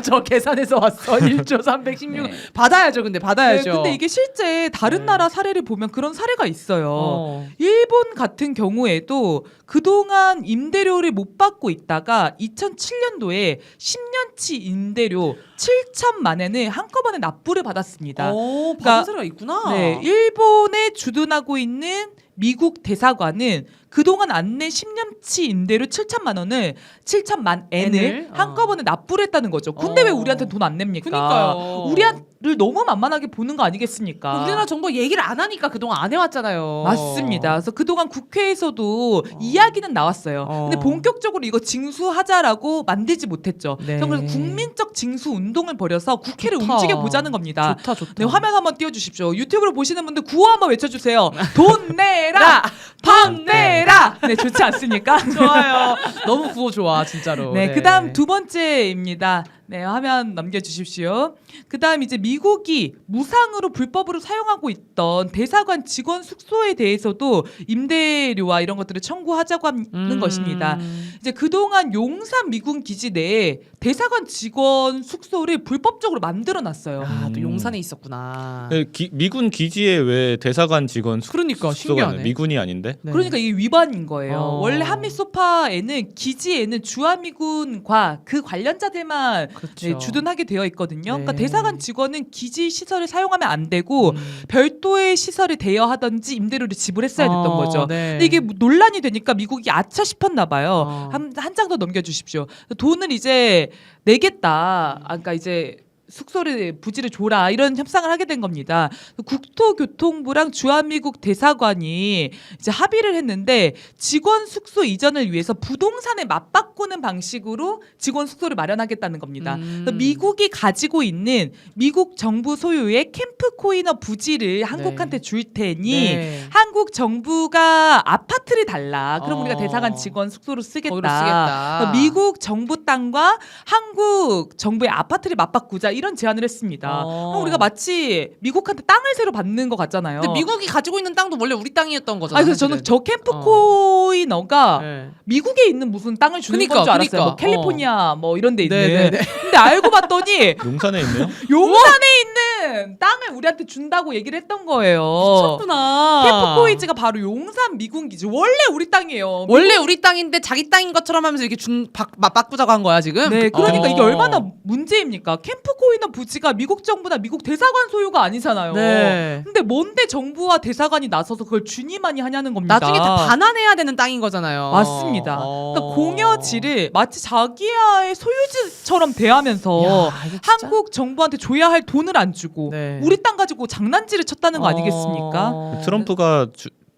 저 계산해서 왔어. 1조 316. 네. 받아야죠. 근데 네, 받아야죠. 근데 이게 실제 다른 네. 나라 사례를 보면 그런 사례가 있어요. 어. 일본 같은 경우에도 그동안 임대료를 못 받고 있다가 2007년도에 10년치 임대료 7천만 엔을 한꺼번에 납부를 받았습니다. 오, 그러니까- 받은 사례가 있구나. 네, 일본에 주둔하고 있는 미국 대사관은 그동안 안 낸 10년치 임대료 7천만 엔을 엔을? 한꺼번에 납부를 했다는 거죠. 근데 왜 어. 우리한테 돈 안 냅니까? 그러니까요. 우리를 너무 만만하게 보는 거 아니겠습니까? 우리나라 정부 얘기를 안 하니까 그동안 안 해왔잖아요. 맞습니다. 그래서 그동안 국회에서도 이야기는 나왔어요. 어. 근데 본격적으로 이거 징수하자라고 만들지 못했죠. 네. 그래서 국민적 징수 운동을 벌여서 국회를 좋다. 움직여 보자는 겁니다. 좋다, 좋다. 네, 화면 한번 띄워주십시오. 유튜브로 보시는 분들 구호 한번 외쳐주세요. 돈 내라, 방 내라. 네, 좋지 않습니까? 좋아요. 너무 구호 좋아, 진짜로. 네, 그다음 두 번째입니다. 네, 화면 넘겨주십시오. 그다음 이제 미국이 무상으로 불법으로 사용하고 있던 대사관 직원 숙소에 대해서도 임대료와 이런 것들을 청구하자고 하는 것입니다. 이제 그동안 용산 미군 기지 내에 대사관 직원 숙소를 불법적으로 만들어놨어요. 아, 또 용산에 있었구나. 네, 미군 기지에 왜 대사관 직원 그러니까 숙소가 신기하네. 미군이 아닌데? 네. 그러니까 이게 위반인 거예요. 어. 원래 한미 소파에는 기지에는 주한미군과 그 관련자들만 그렇죠. 네, 주둔하게 되어 있거든요. 그러니까 네. 대사관 직원은 기지 시설을 사용하면 안 되고 음. 별도의 시설을 대여하든지 임대료를 지불했어야 됐던 거죠. 네. 근데 이게 논란이 되니까 미국이 아차 싶었나 봐요. 어. 한 장 더 넘겨주십시오. 돈을 이제 내겠다. 그러니까 이제 숙소를 부지를 줘라 이런 협상을 하게 된 겁니다. 국토교통부랑 주한미국 대사관이 이제 합의를 했는데 직원 숙소 이전을 위해서 부동산에 맞바꾸는 방식으로 직원 숙소를 마련하겠다는 겁니다. 그래서 미국이 가지고 있는 미국 정부 소유의 캠프 코이너 부지를 한국한테 줄 테니 네. 한국 정부가 아파트를 달라. 그럼 우리가 어. 대사관 직원 숙소로 쓰겠다. 거기로 쓰겠다. 그래서 미국 정부 땅과 한국 정부의 아파트를 맞바꾸자 이런 제안을 했습니다. 그럼 우리가 마치 미국한테 땅을 새로 받는 것 같잖아요. 근데 미국이 가지고 있는 땅도 원래 우리 땅이었던 거잖아요. 아니 그래서 저는 사실은. 저 캠프 어. 코이너가 네. 미국에 있는 무슨 땅을 주는 그러니까, 건 줄 알았어요. 그러니까. 뭐 캘리포니아 뭐 이런 데 있는. 네, 네, 네. 근데 알고 봤더니 용산에 있네요. 용산에 있는 땅을 우리한테 준다고 얘기를 했던 거예요. 미쳤구나. 캠프 코이즈가 바로 용산 미군 기지. 원래 우리 땅이에요. 원래 우리 땅인데 자기 땅인 것처럼 하면서 이렇게 맞바꾸자고 한 거야 지금. 네, 그러니까 어. 이게 얼마나 문제입니까? 캠프 코이너 부지가 미국 정부나 미국 대사관 소유가 아니잖아요. 네. 근데 뭔데 정부와 대사관이 나서서 그걸 주니만이 하냐는 겁니다. 나중에 다 반환해야 되는 땅인 거잖아요. 맞습니다. 어. 그러니까 공여지를 마치 자기의 소유지처럼 대하면서 야, 이거 진짜? 한국 정부한테 줘야 할 돈을 안 주고 네. 우리 땅 가지고 장난질을 쳤다는 거 아니겠습니까? 어. 트럼프가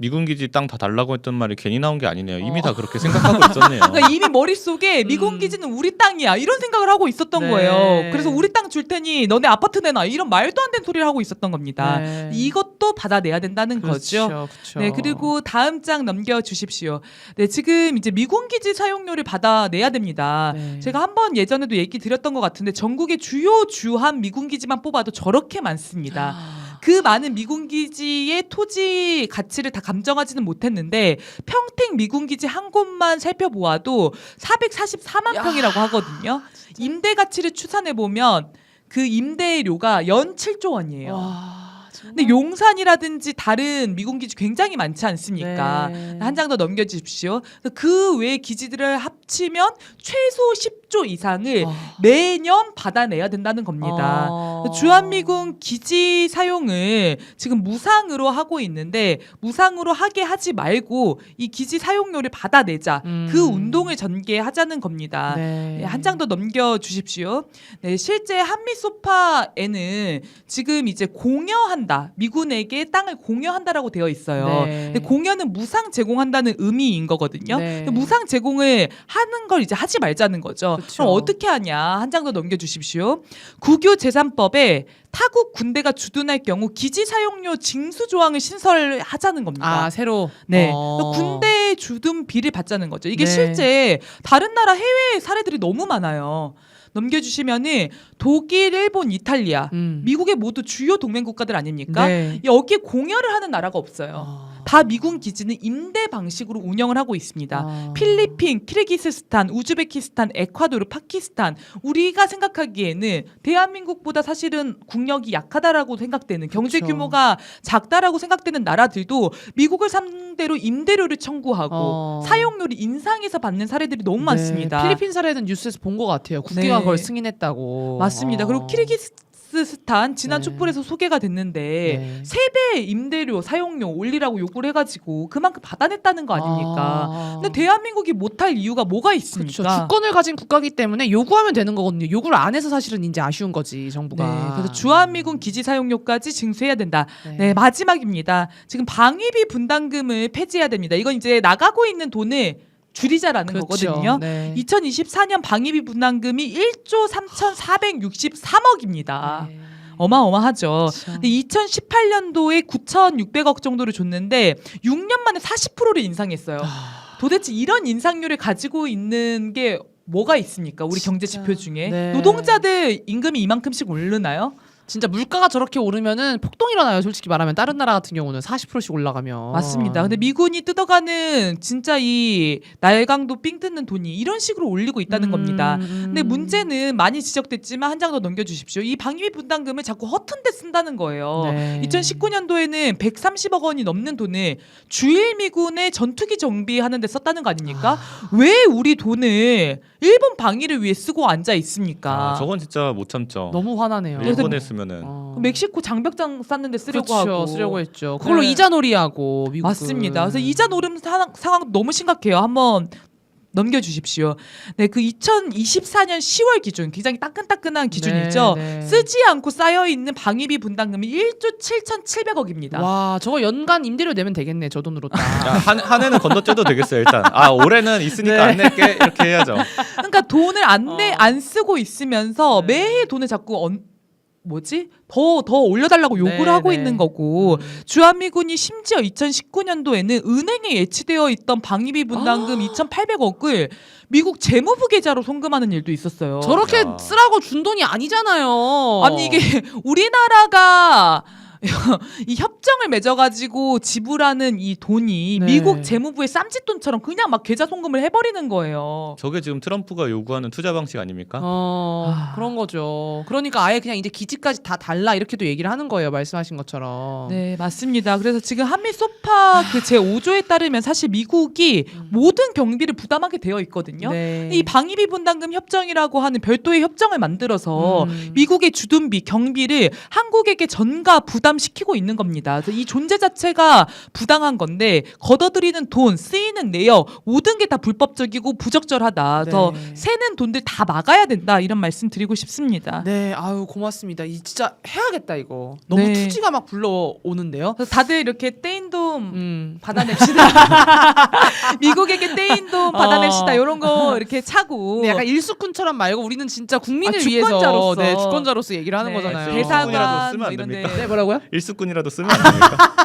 미군 기지 땅 다 달라고 했던 말이 괜히 나온 게 아니네요. 이미 다 그렇게 생각하고 있었네요. 그러니까 이미 머릿속에 미군 기지는 우리 땅이야 이런 생각을 하고 있었던 네. 거예요. 그래서 우리 땅 줄 테니 너네 아파트 내놔 이런 말도 안 되는 소리를 하고 있었던 겁니다. 네. 이것도 받아내야 된다는 거죠. 그렇죠. 네, 그리고 다음 장 넘겨 주십시오. 네, 지금 이제 미군 기지 사용료를 받아내야 됩니다. 네. 제가 한번 예전에도 얘기 드렸던 것 같은데 전국의 주요 주한 미군 기지만 뽑아도 저렇게 많습니다. 그 많은 미군 기지의 토지 가치를 다 감정하지는 못했는데 평택 미군 기지 한 곳만 살펴보아도 444만 야, 평이라고 하거든요. 임대 가치를 추산해 보면 그 임대료가 연 7조 원이에요. 와, 정말. 근데 용산이라든지 다른 미군 기지 굉장히 많지 않습니까? 네. 한 장 더 넘겨주십시오. 그 외 기지들을 합치면 최소 10조 이상을 매년 받아내야 된다는 겁니다. 주한미군 기지 사용을 지금 무상으로 하고 있는데 무상으로 하게 하지 말고 이 기지 사용료를 받아내자. 그 운동을 전개하자는 겁니다. 네. 한 장 더 넘겨주십시오. 네, 실제 한미소파에는 지금 이제 공여한다. 미군에게 땅을 공여한다라고 되어 있어요. 네. 근데 공여는 무상 제공한다는 의미인 거거든요. 네. 근데 무상 제공을 하는 걸 이제 하지 말자는 거죠. 그쵸. 그럼 어떻게 하냐? 한 장 더 넘겨주십시오. 국유재산법에 타국 군대가 주둔할 경우 기지 사용료 징수 조항을 신설하자는 겁니다. 아, 새로. 네. 군대 주둔비를 받자는 거죠. 이게 네. 실제 다른 나라 해외 사례들이 너무 많아요. 넘겨주시면은 독일, 일본, 이탈리아, 미국의 모두 주요 동맹 국가들 아닙니까? 네. 여기에 공여를 하는 나라가 없어요. 다 미군 기지는 임대 방식으로 운영을 하고 있습니다. 필리핀, 키르기스스탄, 우즈베키스탄, 에콰도르, 파키스탄 우리가 생각하기에는 대한민국보다 사실은 국력이 약하다라고 생각되는 경제 그쵸. 규모가 작다라고 생각되는 나라들도 미국을 상대로 임대료를 청구하고 사용료를 인상해서 받는 사례들이 너무 많습니다. 필리핀 사례는 뉴스에서 본 것 같아요. 국회가 네. 그걸 승인했다고. 맞습니다. 그리고 키르기스스탄 지난 네. 촛불에서 소개가 됐는데 네. 3배 임대료 사용료 올리라고 요구를 해가지고 그만큼 받아냈다는 거 아닙니까? 근데 대한민국이 못할 이유가 뭐가 그렇죠. 있습니까? 주권을 가진 국가이기 때문에 요구하면 되는 거거든요. 요구를 안 해서 사실은 이제 아쉬운 거지 정부가. 네, 그래서 주한미군 기지 사용료까지 징수해야 된다. 네. 네, 마지막입니다. 지금 방위비 분담금을 폐지해야 됩니다. 이건 이제 나가고 있는 돈을 줄이자라는 그렇죠. 거거든요. 네. 2024년 방위비 분담금이 1조 3,463억입니다. 네. 어마어마하죠. 그렇죠. 근데 2018년도에 9,600억 정도를 줬는데 6년 만에 40%를 인상했어요. 도대체 이런 인상률을 가지고 있는 게 뭐가 있습니까? 우리 경제 지표 중에 네. 노동자들 임금이 이만큼씩 오르나요? 진짜 물가가 저렇게 오르면은 폭동이 일어나요. 솔직히 말하면 다른 나라 같은 경우는 40%씩 올라가면. 맞습니다. 근데 미군이 뜯어가는 진짜 이 날강도 삥 뜯는 돈이 이런 식으로 올리고 있다는 겁니다. 근데 문제는 많이 지적됐지만 한 장 더 넘겨주십시오. 이 방위비 분담금을 자꾸 허튼 데 쓴다는 거예요. 네. 2019년도에는 130억 원이 넘는 돈을 주일 미군의 전투기 정비하는 데 썼다는 거 아닙니까? 왜 우리 돈을 일본 방위를 위해 쓰고 앉아 있습니까? 저건 진짜 못 참죠. 너무 화나네요. 일본 했으면은 멕시코 장벽장 쌓는 데 쓰려고 그렇죠. 하고 쓰려고 했죠. 그걸로 네. 이자놀이하고 미국은. 맞습니다. 그래서 이자 노름 상황 너무 심각해요. 한번 넘겨주십시오. 네, 그 2024년 10월 기준 굉장히 따끈따끈한 기준이죠. 네, 네. 쓰지 않고 쌓여 있는 방위비 분담금이 1조 7,700억입니다. 와, 저거 연간 임대료 내면 되겠네. 저 돈으로 딱. 야, 한 해는 건너뛰어도 되겠어요. 일단 올해는 있으니까 네. 안 낼게 이렇게 해야죠. 그러니까 돈을 안 쓰고 있으면서 네. 매해 돈을 자꾸 더 올려달라고 요구를 네, 하고 네. 있는 거고 주한미군이 심지어 2019년도에는 은행에 예치되어 있던 방위비 분담금 2,800억을 미국 재무부 계좌로 송금하는 일도 있었어요. 저렇게 야. 쓰라고 준 돈이 아니잖아요. 아니 이게 우리나라가 이 협정을 맺어가지고 지불하는 이 돈이 네. 미국 재무부의 쌈짓돈처럼 그냥 막 계좌 송금을 해버리는 거예요. 저게 지금 트럼프가 요구하는 투자 방식 아닙니까? 그런 거죠. 그러니까 아예 그냥 이제 기지까지 다 달라 이렇게도 얘기를 하는 거예요. 말씀하신 것처럼. 네, 맞습니다. 그래서 지금 한미 소파 그 제5조에 따르면 사실 미국이 모든 경비를 부담하게 되어 있거든요. 네. 이 방위비 분담금 협정이라고 하는 별도의 협정을 만들어서 음. 미국의 주둔비, 경비를 한국에게 전가 부담 부담시키고 있는 겁니다. 그래서 이 존재 자체가 부당한 건데 걷어들이는 돈, 쓰이는 내역 모든 게 다 불법적이고 부적절하다. 그래서 네. 새는 돈들 다 막아야 된다. 이런 말씀 드리고 싶습니다. 네, 아유 고맙습니다. 이 진짜 해야겠다 이거. 너무 네. 투지가 막 불러오는데요. 그래서 다들 이렇게 떼인 돈 음. 받아냅시다. 미국에게 떼인 돈 받아냅시다. 이런 거 이렇게 차고. 네, 약간 일수꾼처럼 말고 우리는 진짜 국민을 아, 위해서 주권자로서. 네, 주권자로서 얘기를 하는 네, 거잖아요. 일수꾼이라도 대사관 쓰면 뭐 안 이런데. 됩니까? 네, 뭐라고요? 일수꾼이라도 쓰면 안 됩니까?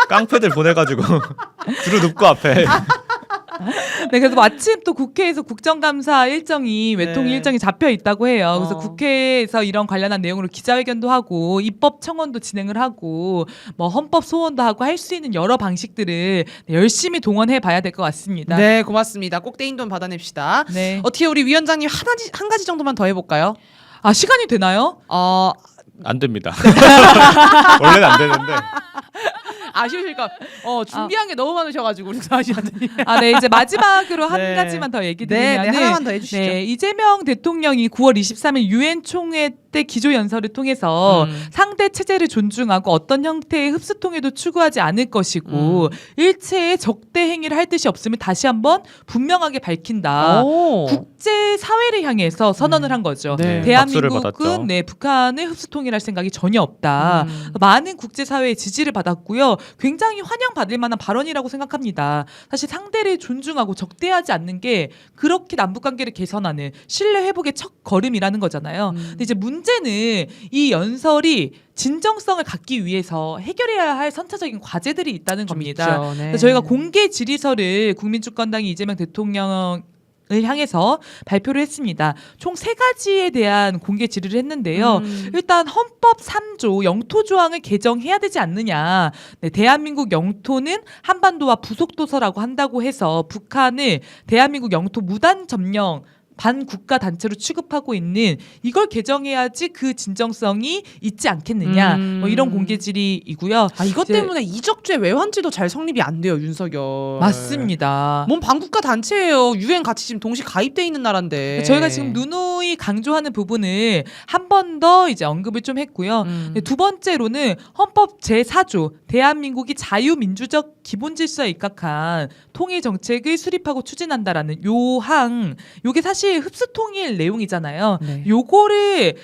깡패들 보내가지고 두루 눕고 앞에. 네, 그래서 마침 또 국회에서 국정감사 일정이 외통 네. 일정이 잡혀 있다고 해요. 그래서 어. 국회에서 이런 관련한 내용으로 기자회견도 하고 입법 청원도 진행을 하고 뭐 헌법 소원도 하고 할 수 있는 여러 방식들을 열심히 동원해 봐야 될 것 같습니다. 네, 고맙습니다. 꼭 떼인 돈 받아냅시다. 네. 어떻게 우리 위원장님 한 가지 정도만 더 해볼까요? 아, 시간이 되나요? 안 됩니다. 원래는 안 되는데. 아쉬우실까? 준비한 게 너무 많으셔가지고 우리 아시아들이. 아, 네, 이제 마지막으로 한 네. 가지만 더 얘기 네, 드리면은 네, 하나만 더 해주시죠. 네, 이재명 대통령이 9월 23일 유엔 총회 때 기조 연설을 통해서 상대 체제를 존중하고 어떤 형태의 흡수통일도 추구하지 않을 것이고 일체의 적대 행위를 할 뜻이 없으면 다시 한번 분명하게 밝힌다. 오. 국제 사회를 향해서 선언을 한 거죠. 네. 박수를 받았죠. 대한민국은 네, 북한을 흡수통일할 생각이 전혀 없다. 많은 국제 사회의 지지를 받았고요. 굉장히 환영받을 만한 발언이라고 생각합니다. 사실 상대를 존중하고 적대하지 않는 게 그렇게 남북 관계를 개선하는 신뢰 회복의 첫 걸음이라는 거잖아요. 근데 이제 문제는 이 연설이 진정성을 갖기 위해서 해결해야 할 선차적인 과제들이 있다는 겁니다. 있죠. 네. 그래서 저희가 공개 질의서를 국민주권당이 이재명 대통령 을 향해서 발표를 했습니다. 총 3가지에 대한 공개 질의를 했는데요. 일단 헌법 3조 영토 조항을 개정해야 되지 않느냐. 네, 대한민국 영토는 한반도와 부속도서라고 한다고 해서 북한을 대한민국 영토 무단 점령 반국가 단체로 취급하고 있는 이걸 개정해야지 그 진정성이 있지 않겠느냐. 뭐 이런 공개 질의이고요. 아, 이것 이제- 때문에 이적죄 외환죄도 잘 성립이 안 돼요, 윤석열. 맞습니다. 뭔 반국가 단체예요. 유엔 같이 지금 동시 가입돼 있는 나라인데. 저희가 지금 누누이 강조하는 부분을 한 번 더 이제 언급을 좀 했고요. 네, 두 번째로는 헌법 제4조 대한민국이 자유민주적 기본 질서에 입각한 통일 정책을 수립하고 추진한다라는 요게 사실 흡수통일 내용이잖아요. 네. 요거를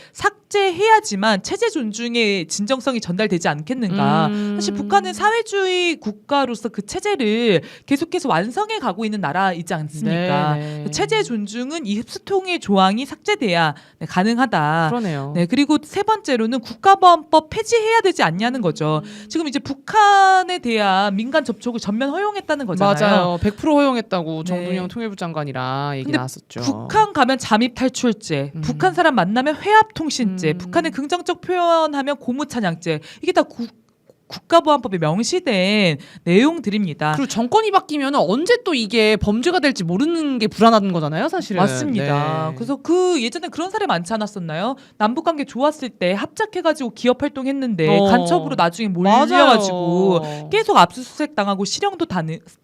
삭제해야지만 체제 존중의 진정성이 전달되지 않겠는가. 사실 북한은 사회주의 국가로서 그 체제를 계속해서 완성해 가고 있는 나라이지 않습니까? 네, 네. 체제 존중은 이 흡수통일 조항이 삭제돼야 네, 가능하다. 그러네요. 네, 그리고 세 번째로는 국가보안법 폐지해야 되지 않냐는 거죠. 지금 이제 북한에 대한 민간 접촉을 전면 허용했다는 거잖아요. 맞아요. 100% 허용했다고 네. 정동영 통일부 장관이랑 얘기 근데 나왔었죠. 북한 가면 잠입 탈출죄, 북한 사람 만나면 회합 통신죄, 북한의 긍정적 표현하면 고무 찬양죄. 이게 다 국가보안법에 명시된 내용들입니다. 그리고 정권이 바뀌면 언제 또 이게 범죄가 될지 모르는 게 불안한 거잖아요, 사실은. 맞습니다. 네. 그래서 그 예전에 그런 사례 많지 않았었나요? 남북관계 좋았을 때 합작해가지고 기업 활동했는데 간첩으로 나중에 몰려가지고 맞아요. 계속 압수수색 당하고 실형도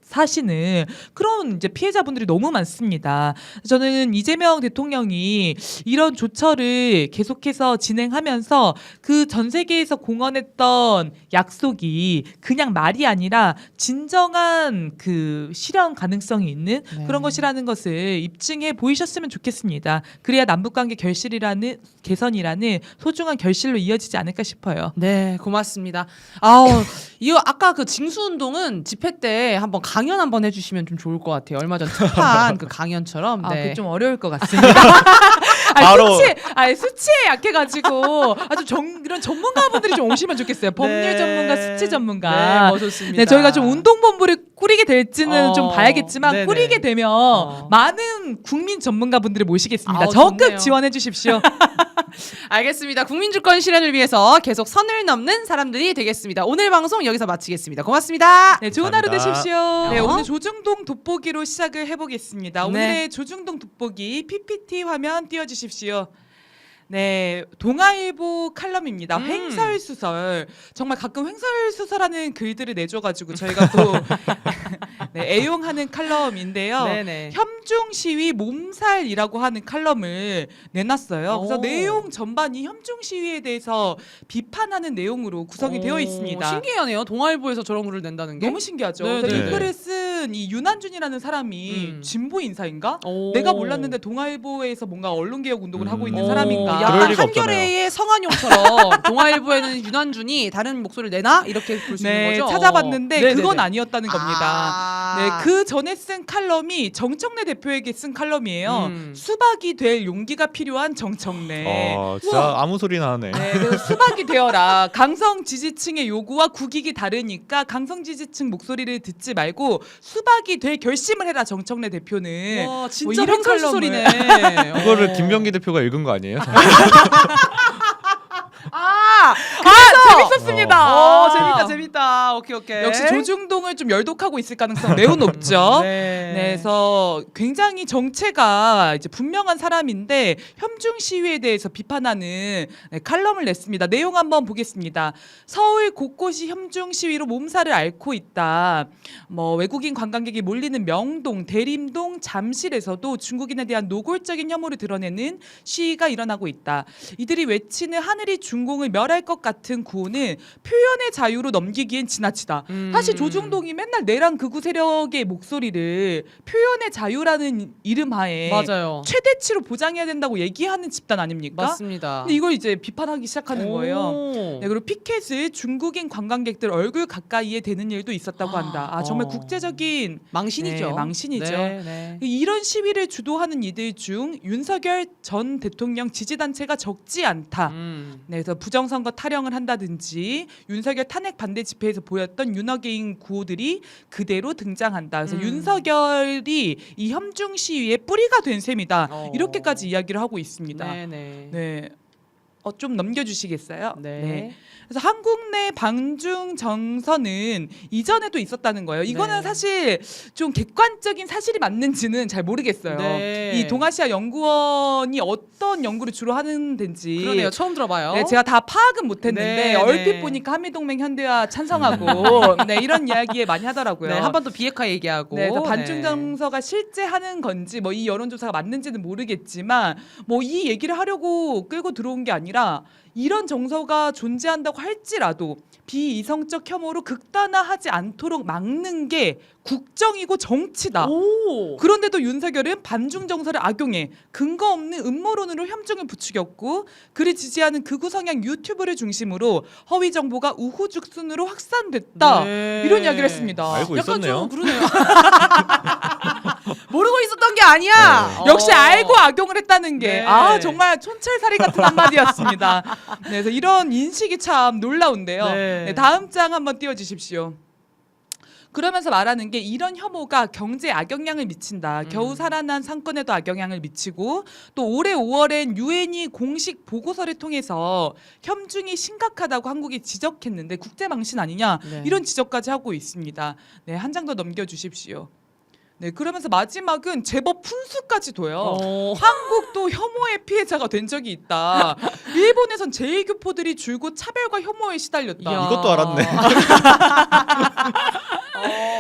사시는 그런 이제 피해자분들이 너무 많습니다. 저는 이재명 대통령이 이런 조처를 계속해서 진행하면서 그 전 세계에서 공언했던 약속이 그냥 말이 아니라 진정한 그 실현 가능성이 있는 네. 그런 것이라는 것을 입증해 보이셨으면 좋겠습니다. 그래야 남북관계 개선이라는 소중한 결실로 이어지지 않을까 싶어요. 네, 고맙습니다. 아우, 이거 아까 그 징수운동은 집회 때 한번 강연 한번 해주시면 좀 좋을 것 같아요. 얼마 전 특파한 그 강연처럼. 아, 네. 그 좀 어려울 것 같습니다. 바로- 수치에 약해가지고 이런 전문가분들이 좀 오시면 좋겠어요. 법률 네. 전문가, 수치 네, 전문가. 뭐 좋습니다. 네, 저희가 좀 운동본부를 꾸리게 될지는 좀 어, 봐야겠지만 네네. 꾸리게 되면 많은 국민 전문가분들을 모시겠습니다. 아우, 적극 좋네요. 지원해 주십시오. 알겠습니다. 국민주권 실현을 위해서 계속 선을 넘는 사람들이 되겠습니다. 오늘 방송 여기서 마치겠습니다. 고맙습니다. 네, 좋은 하루 감사합니다. 되십시오. 네, 어? 오늘 조중동 돋보기로 시작을 해보겠습니다. 네. 오늘의 조중동 돋보기 PPT 화면 띄워주십시오. 네, 동아일보 칼럼입니다. 횡설수설. 정말 가끔 횡설수설하는 글들을 내줘가지고 저희가 또 네, 애용하는 칼럼인데요. 네네. 혐중 시위 몸살이라고 하는 칼럼을 내놨어요. 그래서 오. 내용 전반이 혐중 시위에 대해서 비판하는 내용으로 구성이 되어 있습니다. 신기하네요. 동아일보에서 저런 글을 낸다는 게. 너무 신기하죠. 네, 그래서 네. 이 글을 쓴 이 윤한준이라는 사람이 진보 인사인가? 오. 내가 몰랐는데 동아일보에서 뭔가 언론개혁 운동을 하고 있는 오. 사람인가? 그럴 약간 리가 없잖아요. 한겨레의 성한용처럼 동아일보에는 윤한준이 다른 목소리를 내나 이렇게 볼 수 네, 있는 거죠. 찾아봤는데 네네네. 그건 아니었다는 겁니다. 네, 아. 그 전에 쓴 칼럼이 정청래 대표에게 쓴 칼럼이에요. 수박이 될 용기가 필요한 정청래. 진짜 아무 소리나 하네. 네, 그래서 수박이 되어라. 강성 지지층의 요구와 국익이 다르니까 강성 지지층 목소리를 듣지 말고 수박이 될 결심을 해라. 정청래 대표는. 와, 뭐 진짜 이런 횡설수 칼럼을. 소리네. 그거를 김병기 대표가 읽은 거 아니에요? 재밌었습니다. 재밌다, 재밌다. 오케이, 오케이. 역시 조중동을 좀 열독하고 있을 가능성 매우 높죠. 네. 네, 그래서 굉장히 정체가 이제 분명한 사람인데 혐중 시위에 대해서 비판하는 칼럼을 냈습니다. 내용 한번 보겠습니다. 서울 곳곳이 혐중 시위로 몸살을 앓고 있다. 뭐 외국인 관광객이 몰리는 명동, 대림동, 잠실에서도 중국인에 대한 노골적인 혐오를 드러내는 시위가 일어나고 있다. 이들이 외치는 하늘이 중공을 멸할 것 같은 구호는 표현의 자유로 넘기기엔 지나치다. 사실 조중동이 맨날 내란 극우 세력의 목소리를 표현의 자유라는 이름하에 맞아요. 최대치로 보장해야 된다고 얘기하는 집단 아닙니까? 맞습니다. 근데 이걸 이제 비판하기 시작하는 거예요. 오. 네, 그리고 피켓을 중국인 관광객들 얼굴 가까이에 대는 일도 있었다고 한다. 아, 정말 어. 국제적인 망신이죠. 네, 망신이죠. 네, 네. 이런 시위를 주도하는 이들 중 윤석열 전 대통령 지지단체가 적지 않다. 네, 그래서 부정선거 타령을 한다든지 윤석열 탄핵 반대 집회에서 보였던 윤어게인 구호들이 그대로 등장한다. 그래서 윤석열이 이 혐중 시위의 뿌리가 된 셈이다. 이렇게까지 이야기를 하고 있습니다. 네, 네. 네. 좀 넘겨주시겠어요? 네. 그래서 한국 내 방중 정서는 이전에도 있었다는 거예요. 이거는 네. 사실 좀 객관적인 사실이 맞는지는 잘 모르겠어요. 네. 이 동아시아 연구원이 어떤 연구를 주로 하는 데인지. 그러네요. 처음 들어봐요. 네, 제가 다 파악은 못했는데 네, 얼핏 네. 보니까 한미동맹 현대화 찬성하고 네, 이런 이야기에 많이 하더라고요. 네, 한 번 더 비핵화 얘기하고. 네, 그래서 반중 정서가 실제 하는 건지 뭐 이 여론조사가 맞는지는 모르겠지만 뭐 이 얘기를 하려고 끌고 들어온 게 아니라 이런 정서가 존재한다고 할지라도 비이성적 혐오로 극단화하지 않도록 막는 게 국정이고 정치다. 오. 그런데도 윤석열은 반중 정서를 악용해 근거 없는 음모론으로 혐중을 부추겼고 그를 지지하는 극우 성향 유튜브를 중심으로 허위 정보가 우후죽순으로 확산됐다. 네. 이런 이야기를 했습니다. 알고 약간 있었네요. 좀 그러네요. 모르고 있었던 게 아니야. 역시 알고 악용을 했다는 게 네. 정말 촌철살인 같은 한마디였습니다. 네, 그래서 이런 인식이 참 놀라운데요. 네. 네, 다음 장 한번 띄워주십시오. 그러면서 말하는 게 이런 혐오가 경제에 악영향을 미친다. 겨우 살아난 상권에도 악영향을 미치고 또 올해 5월엔 유엔이 공식 보고서를 통해서 혐중이 심각하다고 한국이 지적했는데 국제망신 아니냐 네. 이런 지적까지 하고 있습니다. 네, 한 장 더 넘겨주십시오. 네, 그러면서 마지막은 제법 푼수까지 둬요. 한국도 혐오의 피해자가 된 적이 있다. 일본에선 제1교포들이 줄곧 차별과 혐오에 시달렸다. 이야. 이것도 알았네.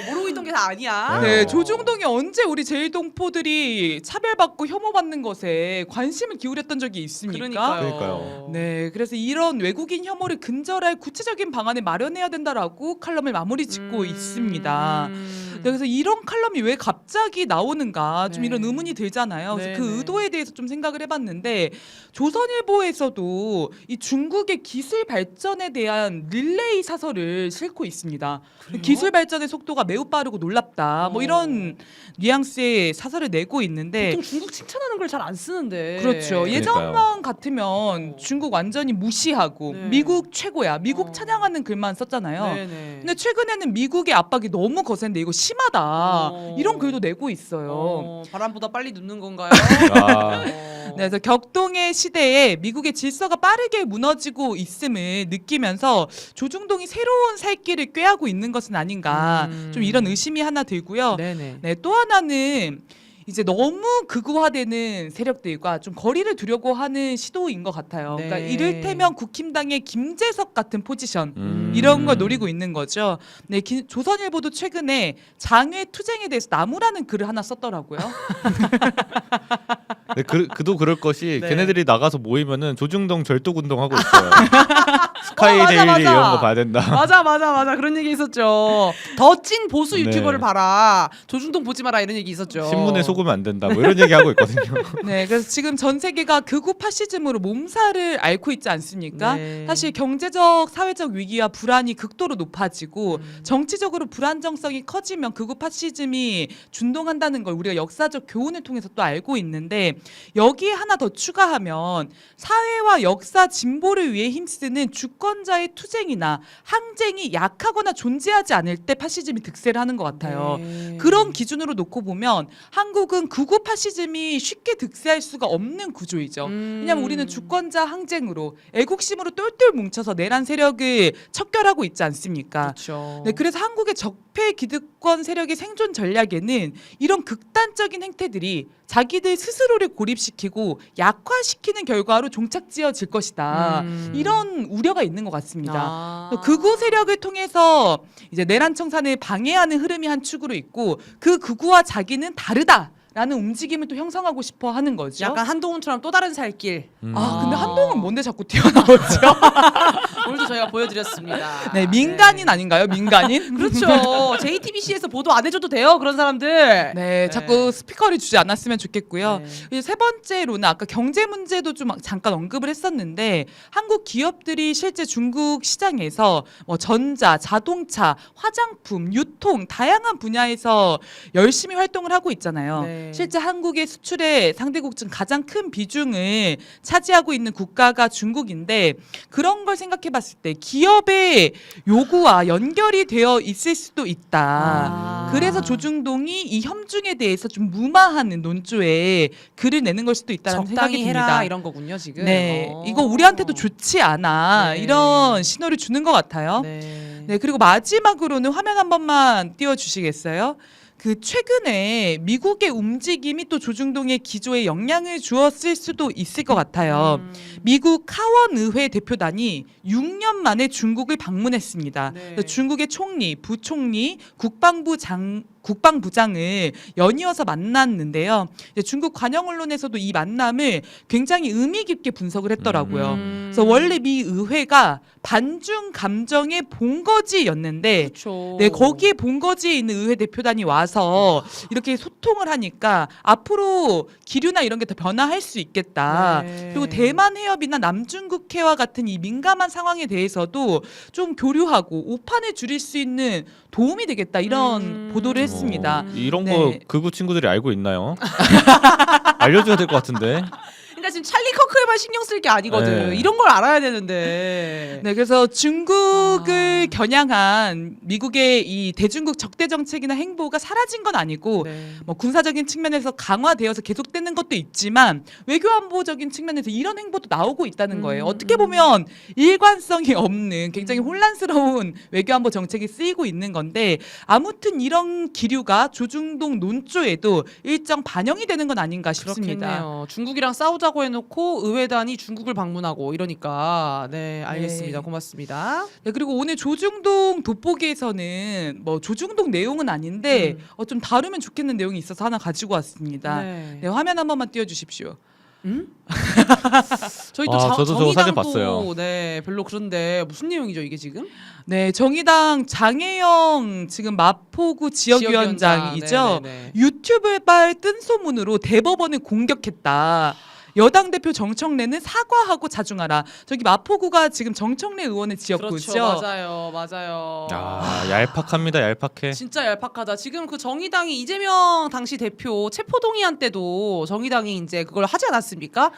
모르고 있던 게 다 아니야. 네, 조중동이 언제 우리 제1동포들이 차별받고 혐오받는 것에 관심을 기울였던 적이 있습니까? 그러니까요. 네, 그래서 이런 외국인 혐오를 근절할 구체적인 방안을 마련해야 된다라고 칼럼을 마무리 짓고 있습니다. 네, 그래서 이런 칼럼이 왜 갑자기 나오는가 좀 네. 이런 의문이 들잖아요. 그래서 네, 그 네. 의도에 대해서 좀 생각을 해봤는데 조선일보에서도 이 중국의 기술 발전에 대한 릴레이 사설을 싣고 있습니다. 그래요? 기술 발전의 속도가 매우 빠르고 놀랍다. 뭐 이런 뉘앙스의 사설을 내고 있는데 보통 중국 칭찬하는 걸 잘 안 쓰는데. 그렇죠. 그러니까요. 예전만 같으면 중국 완전히 무시하고 네. 미국 최고야. 미국 찬양하는 글만 썼잖아요. 네네. 근데 최근에는 미국의 압박이 너무 거센데 이거 심하다. 어. 이런 글도 내고 있어요. 바람보다 빨리 눕는 건가요? 아, 네, 그래서 격동의 시대에 미국의 질서가 빠르게 무너지고 있음을 느끼면서 조중동이 새로운 살 길을 꾀하고 있는 것은 아닌가 좀 이런 의심이 하나 들고요. 네네. 네, 또 하나는 이제 너무 극우화되는 세력들과 좀 거리를 두려고 하는 시도인 것 같아요. 네. 그러니까 이를테면 국힘당의 김재석 같은 포지션 음. 이런 걸 노리고 있는 거죠. 네, 조선일보도 최근에 장외 투쟁에 대해서 나무라는 글을 하나 썼더라고요. 네, 그도 그럴 것이 네. 걔네들이 나가서 모이면은 조중동 절도운동 하고 있어요. 스카이데일리 맞아. 이런 거 봐야 된다. 맞아 그런 얘기 있었죠. 더 찐 보수 네. 유튜버를 봐라. 조중동 보지 마라 이런 얘기 있었죠. 신문에 속으면 안 된다. 뭐 이런 얘기 하고 있거든요. 네, 그래서 지금 전 세계가 극우 파시즘으로 몸살을 앓고 있지 않습니까? 네. 사실 경제적, 사회적 위기와 불안이 극도로 높아지고 정치적으로 불안정성이 커지면 극우 파시즘이 준동한다는 걸 우리가 역사적 교훈을 통해서 또 알고 있는데 여기에 하나 더 추가하면 사회와 역사 진보를 위해 힘쓰는 주권자의 투쟁이나 항쟁이 약하거나 존재하지 않을 때 파시즘이 득세를 하는 것 같아요. 네. 그런 기준으로 놓고 보면 한국은 극우 파시즘이 쉽게 득세할 수가 없는 구조이죠. 왜냐하면 우리는 주권자 항쟁으로 애국심으로 똘똘 뭉쳐서 내란 세력을 척결하고 있지 않습니까? 그렇죠. 네, 그래서 한국의 적폐 기득권 세력의 생존 전략에는 이런 극단적인 행태들이 자기들 스스로를 고립시키고 약화시키는 결과로 종착지어질 것이다. 이런 우려가 있는 것 같습니다. 아. 극우 세력을 통해서 이제 내란 청산을 방해하는 흐름이 한 축으로 있고 그 극우와 자기는 다르다라는 움직임을 또 형성하고 싶어 하는 거죠. 약간 한동훈처럼 또 다른 살길. 아 근데 한동훈 뭔데 자꾸 튀어나오죠? 오늘도 저희가 보여드렸습니다. 네 민간인 아닌가요? 민간인? 그렇죠. JTBC에서 보도 안 해줘도 돼요. 그런 사람들. 네, 자꾸 스피커를 주지 않았으면 좋겠고요. 네. 이제 세 번째로는 아까 경제 문제도 좀 잠깐 언급을 했었는데 한국 기업들이 실제 중국 시장에서 뭐 전자, 자동차, 화장품, 유통 다양한 분야에서 열심히 활동을 하고 있잖아요. 네. 실제 한국의 수출의 상대국 중 가장 큰 비중을 차지하고 있는 국가가 중국인데 그런 걸 생각해봤을 때 기업의 요구와 연결이 되어 있을 수도 있다. 아. 그래서 조중동이 이 협중에 대해서 좀 무마하는 논조에 글을 내는 걸 수도 있다는 생각이 적당히 듭니다. 해라 이런 거군요 지금. 네, 이거 우리한테도 좋지 않아. 네. 이런 신호를 주는 것 같아요. 네. 네, 그리고 마지막으로는 화면 한 번만 띄워주시겠어요? 그 최근에 미국의 움직임이 또 조중동의 기조에 영향을 주었을 수도 있을 것 같아요. 미국 하원 의회 대표단이 6년 만에 중국을 방문했습니다. 네. 그래서 중국의 총리, 부총리, 국방부장을 연이어서 만났는데요. 이제 중국 관영 언론에서도 이 만남을 굉장히 의미 깊게 분석을 했더라고요. 그래서 원래 미 의회가 반중 감정의 본거지였는데 그렇죠. 네, 거기에 본거지에 있는 의회 대표단이 와서 이렇게 소통을 하니까 앞으로 기류나 이런 게 더 변화할 수 있겠다. 네. 그리고 대만 해협이나 남중국해와 같은 이 민감한 상황에 대해서도 좀 교류하고 오판을 줄일 수 있는 도움이 되겠다. 이런 보도를 했습니다. 이런 네. 거 극우 친구들이 알고 있나요? 알려줘야 될 것 같은데. 그러니까 지금 찰리 커크에만 신경 쓸 게 아니거든. 네. 이런 걸 알아야 되는데. 네, 그래서 중국을 겨냥한 미국의 이 대중국 적대 정책이나 행보가 사라진 건 아니고 네. 뭐 군사적인 측면에서 강화되어서 계속되는 것도 있지만 외교안보적인 측면에서 이런 행보도 나오고 있다는 거예요. 어떻게 보면 일관성이 없는 굉장히 혼란스러운 외교안보 정책이 쓰이고 있는 건데 아무튼 이런 기류가 조중동 논조에도 일정 반영이 되는 건 아닌가 싶습니다. 그렇겠네요. 중국이랑 싸우자고 해놓고 의회단이 중국을 방문하고 이러니까 네 알겠습니다. 네. 고맙습니다. 네, 그리고 오늘 조중동 돋보기에서는 뭐 조중동 내용은 아닌데 좀 다루면 좋겠는 내용이 있어서 하나 가지고 왔습니다. 네, 화면 한 번만 띄워주십시오. 저희도 저도 저거 사진 봤어요. 네 별로 그런데 무슨 내용이죠 이게 지금? 네, 정의당 장혜영 지금 마포구 지역위원장이죠. 네네네. 유튜브발 뜬 소문으로 대법원을 공격했다. 여당 대표 정청래는 사과하고 자중하라. 저기 마포구가 지금 정청래 의원의 지역구죠. 그렇죠. 맞아요. 아 얄팍합니다. 얄팍해. 진짜 얄팍하다. 지금 그 정의당이 이재명 당시 대표 체포 동의안 때도 정의당이 이제 그걸 하지 않았습니까?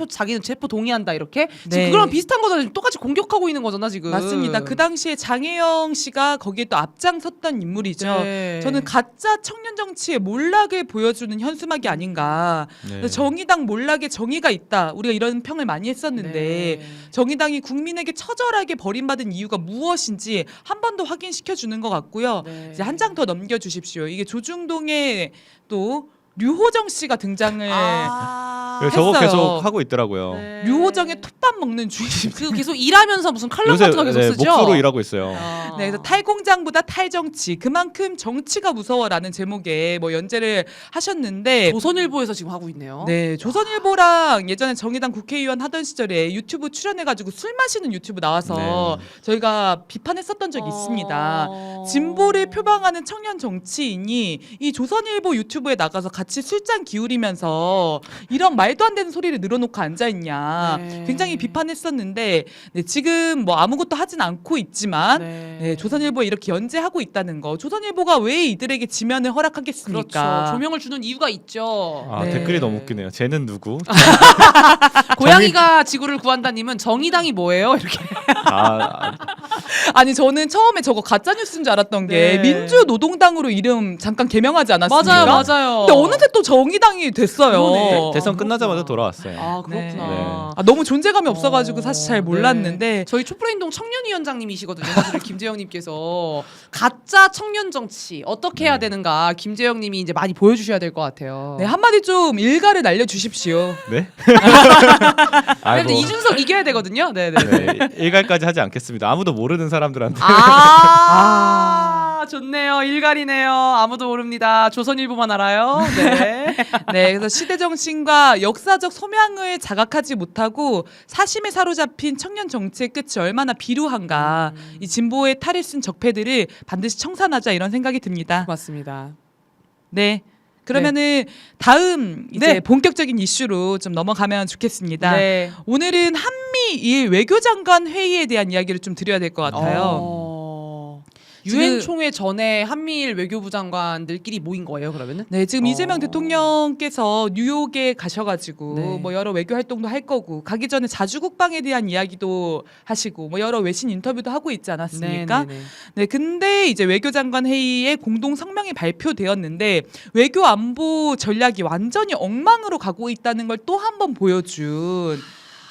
자기는 체포 동의한다 이렇게. 지금 네. 그거랑 비슷한 거잖아. 지금 똑같이 공격하고 있는 거잖아 지금. 맞습니다. 그 당시에 장혜영 씨가 거기에 또 앞장섰던 인물이죠. 네. 저는 가짜 청년 정치의 몰락을 보여주는 현수막이 아닌가. 네. 정의당 몰락에 정의가 있다. 우리가 이런 평을 많이 했었는데 네. 정의당이 국민에게 처절하게 버림받은 이유가 무엇인지 한 번 더 확인시켜 주는 것 같고요. 네. 이제 한 장 더 넘겨주십시오. 이게 조중동의 또 류호정 씨가 등장을 그래서 저거 했어요. 계속 하고 있더라고요. 네. 류호정의 톱밥 먹는 주인공. 그 계속 일하면서 무슨 칼럼 요새 같은 거 계속 쓰죠. 목소로 일하고 있어요. 아. 네, 그래서 탈공장보다 탈정치, 그만큼 정치가 무서워라는 제목의 뭐 연재를 하셨는데 조선일보에서 지금 하고 있네요. 네, 조선일보랑 예전에 정의당 국회의원 하던 시절에 유튜브 출연해가지고 술 마시는 유튜브 나와서 저희가 비판했었던 적이 있습니다. 진보를 표방하는 청년 정치인이 이 조선일보 유튜브에 나가서 같이 술잔 기울이면서 이런 말도 안 되는 소리를 늘어놓고 앉아있냐 네. 굉장히 비판했었는데 네, 지금 뭐 아무것도 하진 않고 있지만 네, 조선일보에 이렇게 연재하고 있다는 거 조선일보가 왜 이들에게 지면을 허락하겠습니까? 그렇죠. 조명을 주는 이유가 있죠. 아, 네. 댓글이 너무 웃기네요. 쟤는 누구? 고양이가 지구를 구한다님은 정의당이 뭐예요? 이렇게. 아니 저는 처음에 저거 가짜 뉴스인 줄 알았던 게 네. 민주노동당으로 이름 잠깐 개명하지 않았습니까? 맞아요. 근데 어느새 또 정의당이 됐어요. 그러네. 대선 끝나자마자 그렇구나. 돌아왔어요. 아 그렇구나. 네. 아, 너무 존재감이 없어가지고 사실 잘 몰랐는데 네. 저희 촛불행동 청년위원장님이시거든요. 사실 김재영님께서 가짜 청년 정치 어떻게 해야 되는가 김재영님이 이제 많이 보여주셔야 될 것 같아요. 네, 한마디 좀 일가를 날려주십시오. 네? 근데 이준석 이겨야 되거든요. 네네. 네, 일갈까지 하지 않겠습니다. 아무도 모르는 사람들한테. 좋네요. 일갈이네요. 아무도 모릅니다. 조선일보만 알아요. 네. 네, 그래서 시대 정신과 역사적 소명을 자각하지 못하고 사심에 사로잡힌 청년 정치의 끝이 얼마나 비루한가. 이 진보의 탈을 쓴 적폐들을 반드시 청산하자 이런 생각이 듭니다. 맞습니다. 네. 그러면은 다음 이제 네. 본격적인 이슈로 좀 넘어가면 좋겠습니다. 네. 오늘은 한미일 외교장관 회의에 대한 이야기를 좀 드려야 될 것 같아요. 유엔 총회 전에 한미일 외교부 장관들끼리 모인 거예요, 그러면은? 네, 지금 이재명 대통령께서 뉴욕에 가셔가지고 네. 뭐 여러 외교 활동도 할 거고 가기 전에 자주국방에 대한 이야기도 하시고 뭐 여러 외신 인터뷰도 하고 있지 않았습니까? 네네네. 네, 근데 이제 외교장관 회의에 공동 성명이 발표되었는데 외교 안보 전략이 완전히 엉망으로 가고 있다는 걸 또 한 번 보여준.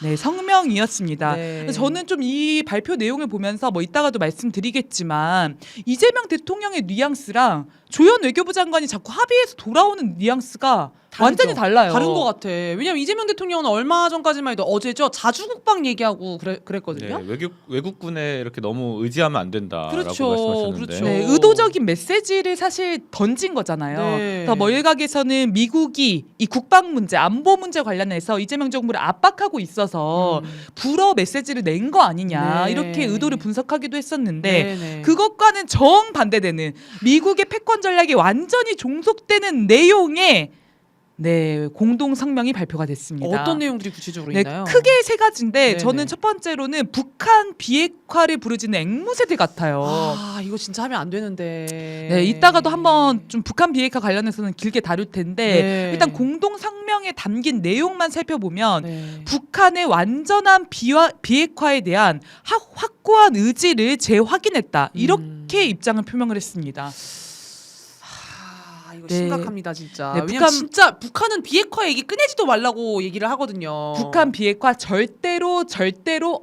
네, 성명이었습니다. 네. 저는 좀 이 발표 내용을 보면서 뭐 이따가도 말씀드리겠지만 이재명 대통령의 뉘앙스랑 조현 외교부 장관이 자꾸 합의해서 돌아오는 뉘앙스가 다르죠. 완전히 달라요. 다른 것 같아. 왜냐면 이재명 대통령은 얼마 전까지만 해도 어제죠 자주국방 얘기하고 그랬거든요. 네, 외국군에 이렇게 너무 의지하면 안 된다라고 그렇죠, 말씀하셨는데. 그렇죠. 네, 의도적인 메시지를 사실 던진 거잖아요. 네. 그래서 뭐 일각에서는 미국이 이 국방 문제, 안보 문제 관련해서 이재명 정부를 압박하고 있어서 불어 메시지를 낸 거 아니냐 네. 이렇게 의도를 분석하기도 했었는데 네네. 그것과는 정반대되는 미국의 패권 전략이 완전히 종속되는 내용의 네, 공동 성명이 발표가 됐습니다. 어떤 내용들이 구체적으로 네, 있나요? 크게 세 가지인데 네네. 저는 첫 번째로는 북한 비핵화를 부르짖는 앵무새들 같아요. 아 이거 진짜 하면 안 되는데. 네, 이따가도 한번 좀 북한 비핵화 관련해서는 길게 다룰 텐데 네. 일단 공동 성명에 담긴 내용만 살펴보면 네. 북한의 완전한 비핵화에 대한 확고한 의지를 재확인했다. 이렇게 입장을 표명을 했습니다. 이거 네. 심각합니다 진짜. 네, 왜냐면 진짜 북한은 비핵화 얘기 꺼내지도 말라고 얘기를 하거든요. 북한 비핵화 절대로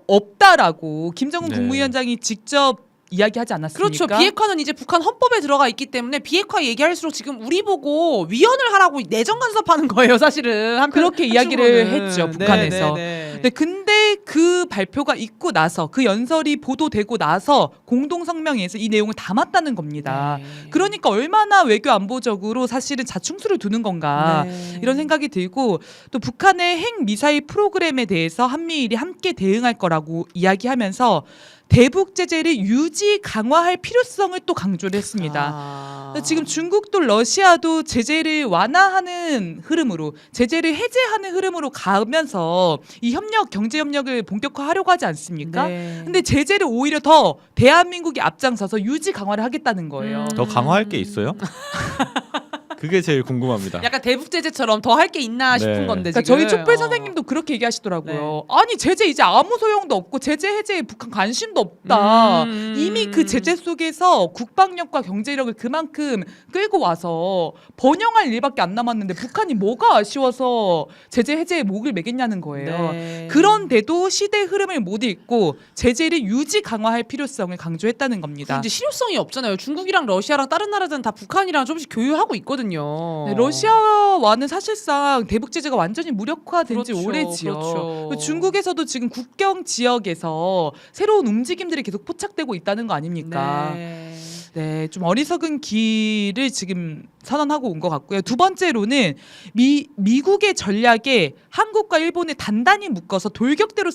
없다라고 김정은 네. 국무위원장이 직접 이야기하지 않았습니까? 그렇죠. 비핵화는 이제 북한 헌법에 들어가 있기 때문에 비핵화 얘기할수록 지금 우리 보고 위헌을 하라고 내정 간섭하는 거예요, 사실은. 그렇게 이야기를 했죠, 북한에서. 네. 네, 근데 그 발표가 있고 나서 그 연설이 보도되고 나서 공동 성명에서 이 내용을 담았다는 겁니다. 네. 그러니까 얼마나 외교 안보적으로 사실은 자충수를 두는 건가 네. 이런 생각이 들고 또 북한의 핵 미사일 프로그램에 대해서 한미일이 함께 대응할 거라고 이야기하면서 대북 제재를 유지 강화할 필요성을 또 강조를 했습니다. 지금 중국도 러시아도 제재를 완화하는 흐름으로 제재를 해제하는 흐름으로 가면서 이 경제 협력을 본격화하려고 하지 않습니까? 네. 근데 제재를 오히려 더 대한민국이 앞장서서 유지 강화를 하겠다는 거예요. 더 강화할 게 있어요? 그게 제일 궁금합니다. 약간 대북 제재처럼 더 할 게 있나 싶은 네. 건데 그러니까 지금. 저희 촛불 선생님도 그렇게 얘기하시더라고요. 아니 제재 이제 아무 소용도 없고 제재 해제에 북한 관심도 없다. 이미 그 제재 속에서 국방력과 경제력을 그만큼 끌고 와서 번영할 일밖에 안 남았는데 북한이 뭐가 아쉬워서 제재 해제에 목을 매겠냐는 거예요. 네. 그런데도 시대 흐름을 못 읽고 제재를 유지 강화할 필요성을 강조했다는 겁니다. 이제 실효성이 없잖아요. 중국이랑 러시아랑 다른 나라들은 다 북한이랑 조금씩 교류하고 있거든요. 오래됐군요. 네, 러시아와는 사실상 대북 제재가 완전히 무력화된 지 그렇죠, 오래지요. 그렇죠. 중국에서도 지금 국경 지역에서 새로운 움직임들이 계속 포착되고 있다는 거 아닙니까? 네. 네, 좀 어리석은 길을 지금 선언하고 온 것 같고요. 두 번째로는 미국의 전략에 한국과 일본을 단단히 묶어서 돌격대로